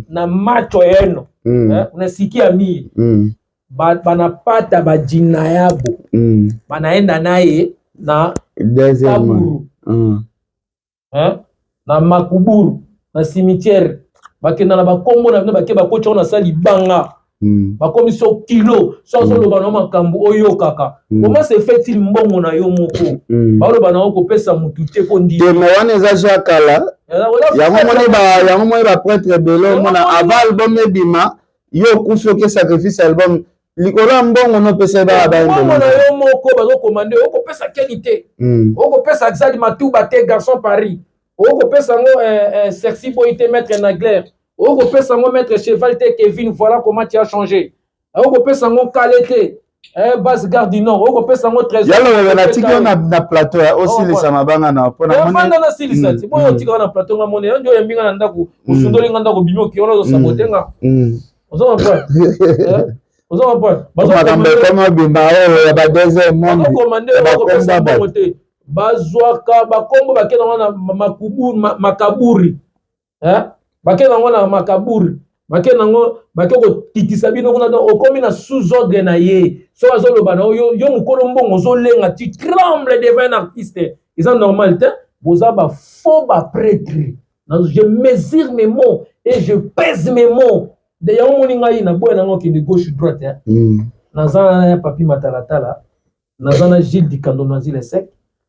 na macho yeno na sikia mi banapata bajina yabo banaenda naye na kaburu na makuburu na cimetière bakenda na bakombo na bino bake bakocha na sali banga bakomi so kilo so loba na makambo oyo kaka comment se fait-il mbongo na yo moko baloba na okopesa mutu te ko ndi te wana eza jakala yango moni ba prêtre belo mona avant album ebima yo kufi oke sacrifice album likolo mbongo no pesa ba mbongo na yo moko bazo commander okopesa qualité okopesa Xadi Matuba te garçon Paris okopesa ngo sexy boy te maître Nagler okopesa ngo maître cheval te Kevin voilà comment tu as changé okopesa ngo Kalete base garde du nord okopesa ngo trésor yalo na tiki na plateau aussi les samabanga na pona mona na silisa ti boyo tika na plateau nga mona ndio yambinga na ndako usundoli nga ndako bibio ki ona zo sabotenga ozo ba ozo ba bazo kama bimba ya ba deuxième monde okopesa ngo te bazwaka bakombo bakena na makaburi bakena ngo na makaburi Bake nango bake ko titisa bino kuna donc okomi na sous ordre na ye so azoloba na yo mukolo mbongo zolenga tu trembles devant un artiste ils sont normal te boza ba faux ba prêtre je mesure mes mots et je pèse mes mots de ya moni ngai na boya nango ki de gauche droite nazana ya papi matalatala nazana Gilles Dikando Nazile Sek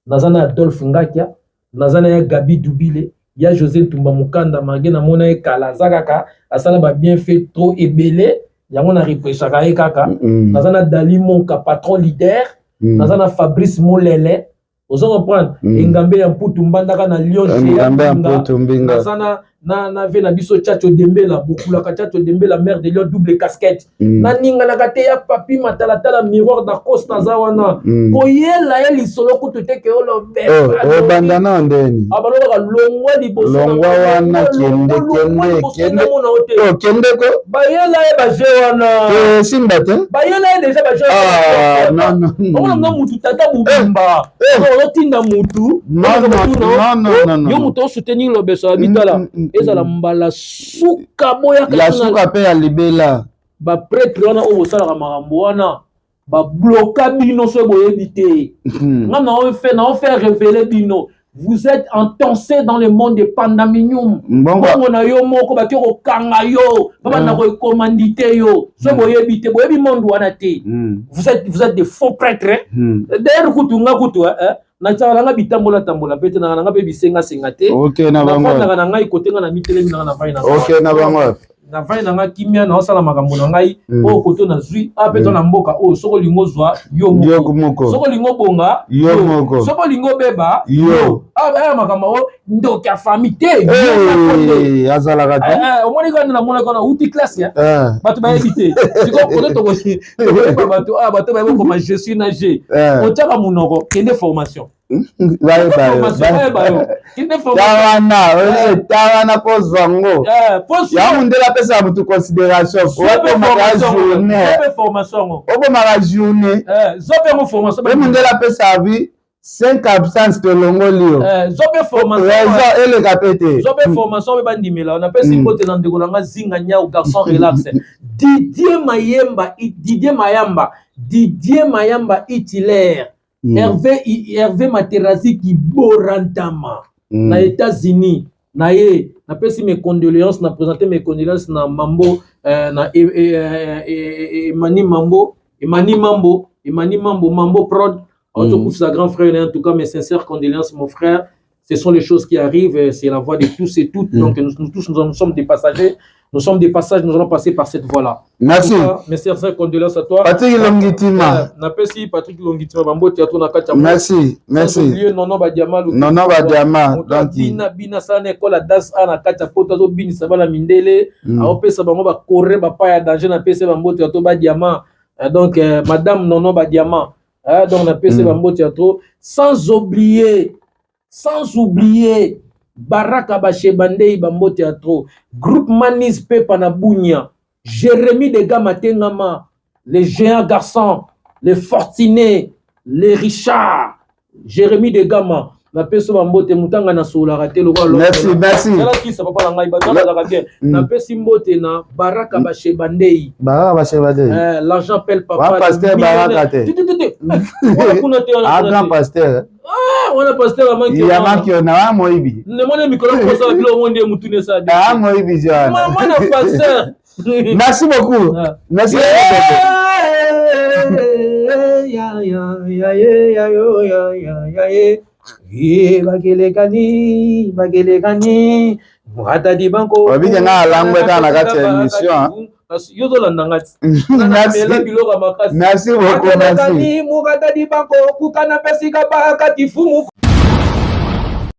nazana Adolphe Ngakia nazana ya Gabi Dubile ya José Tumba Mukanda magena mona e kala zakaka asala ba bien fait trop ebelé yango na représaka e kaka nazana Dali Monka patron leader nazana Fabrice Molele ozo comprendre engambe ya mputu mbandaka na Lyon engambe ya mputu mbinga nazana na ve na biso Chacho Dembela bokula ka Chacho Dembela maire de Lyon double casquette na ninga na kate ya papi matalatala miroir da Costa zawana koyela ya lisolo kututé ke olo be o bandana ndeni abaloka longwa liboso longwa wana kende ko bayela ya baje wana simba te bayela ya déjà baje non on mutu tata bubimba on tinda mutu non yo mutu soutenir le beso habitala ezala mbala suka boya la suka pe ya libela ba prêtre wana o sala makambo wana ba bloquer bino so boyebi te ngana on fait révéler bino vous êtes entoncés dans le monde de pandaminium bongo na yo moko ba ko kanga yo baba na ko commandité yo so boyebi te boyebi monde wana te vous êtes des faux prêtres d'ailleurs kutunga kutu na tsala nga bitambola tambola pete na nga pe bisenga senga te OK na bango na ngai kote nga na mitelemi na vai na OK na bango na vai na nga kimia na osala makambo na ngai o koto na zui apeto na mboka o soko lingo zwa yo moko soko lingo bonga yo moko soko lingo beba yo aba makambo o ndo ka famité azala kata o moni kana na mona kana uti classe ya batu ba éviter siko koto to kosi batu ba ko ma je suis nagé o tshaka munoko kende formation tawana kozwango yamundela pesa mutu considération obomaka journée emundela pesa vi 5 absence tolongolio raison eleka pete zope formation be bandimela on appelle simbote na ndeko nanga zinga nya garçon relax Didier Mayamba Hitler Hervé Materazzi qui borantama na États-Unis na pesi mes condoléances na présenter mes condoléances na Mambo na Emani Mambo Prod en sa grand frère en tout cas mes sincères condoléances mon frère ce sont les choses qui arrivent c'est la voie de tous et toutes donc nous tous nous sommes des passagers. Nous sommes des passages, nous allons passer par cette voie-là. Merci. Mes sincères condoléances à toi. Patrick Longitima. Napesi Patrick Longitima Bambo théâtre na katia. Merci, merci. Nono Badiama. Nono Badiama. Donc bina sana école danse na katia poto zo bini sabala mindele. A opesa bango ba correr ba pa ya danger na pese Bambo théâtre Badiama. Donc madame Nono Badiama. Donc na pese Bambo théâtre sans oublier Baraka Bachebandei Bambo Théâtre, groupe Manis Pepa Nabunya, Jérémy de Gamatengama, les géants garçons, les fortunés, les Richard, Jérémy de Gama, na peso Bambote Mutanga na sola raté le merci. Yala ki sa papa na ngai bazala la bien. Na pesi mbote na Baraka Bachebandei. L'argent pèle papa. Pasteur Baraka te. Grand pasteur. On a pasteur la main qui na moibi. Ne mona mikolo ko sa bilo monde mutune sa. Moibi jana. Maman na pasteur. Merci beaucoup. Merci. Bagelekani Murata di banko wabige nga langwe kana kati ya émission merci beaucoup merci Murata di banko kukana pesika ba kati fumu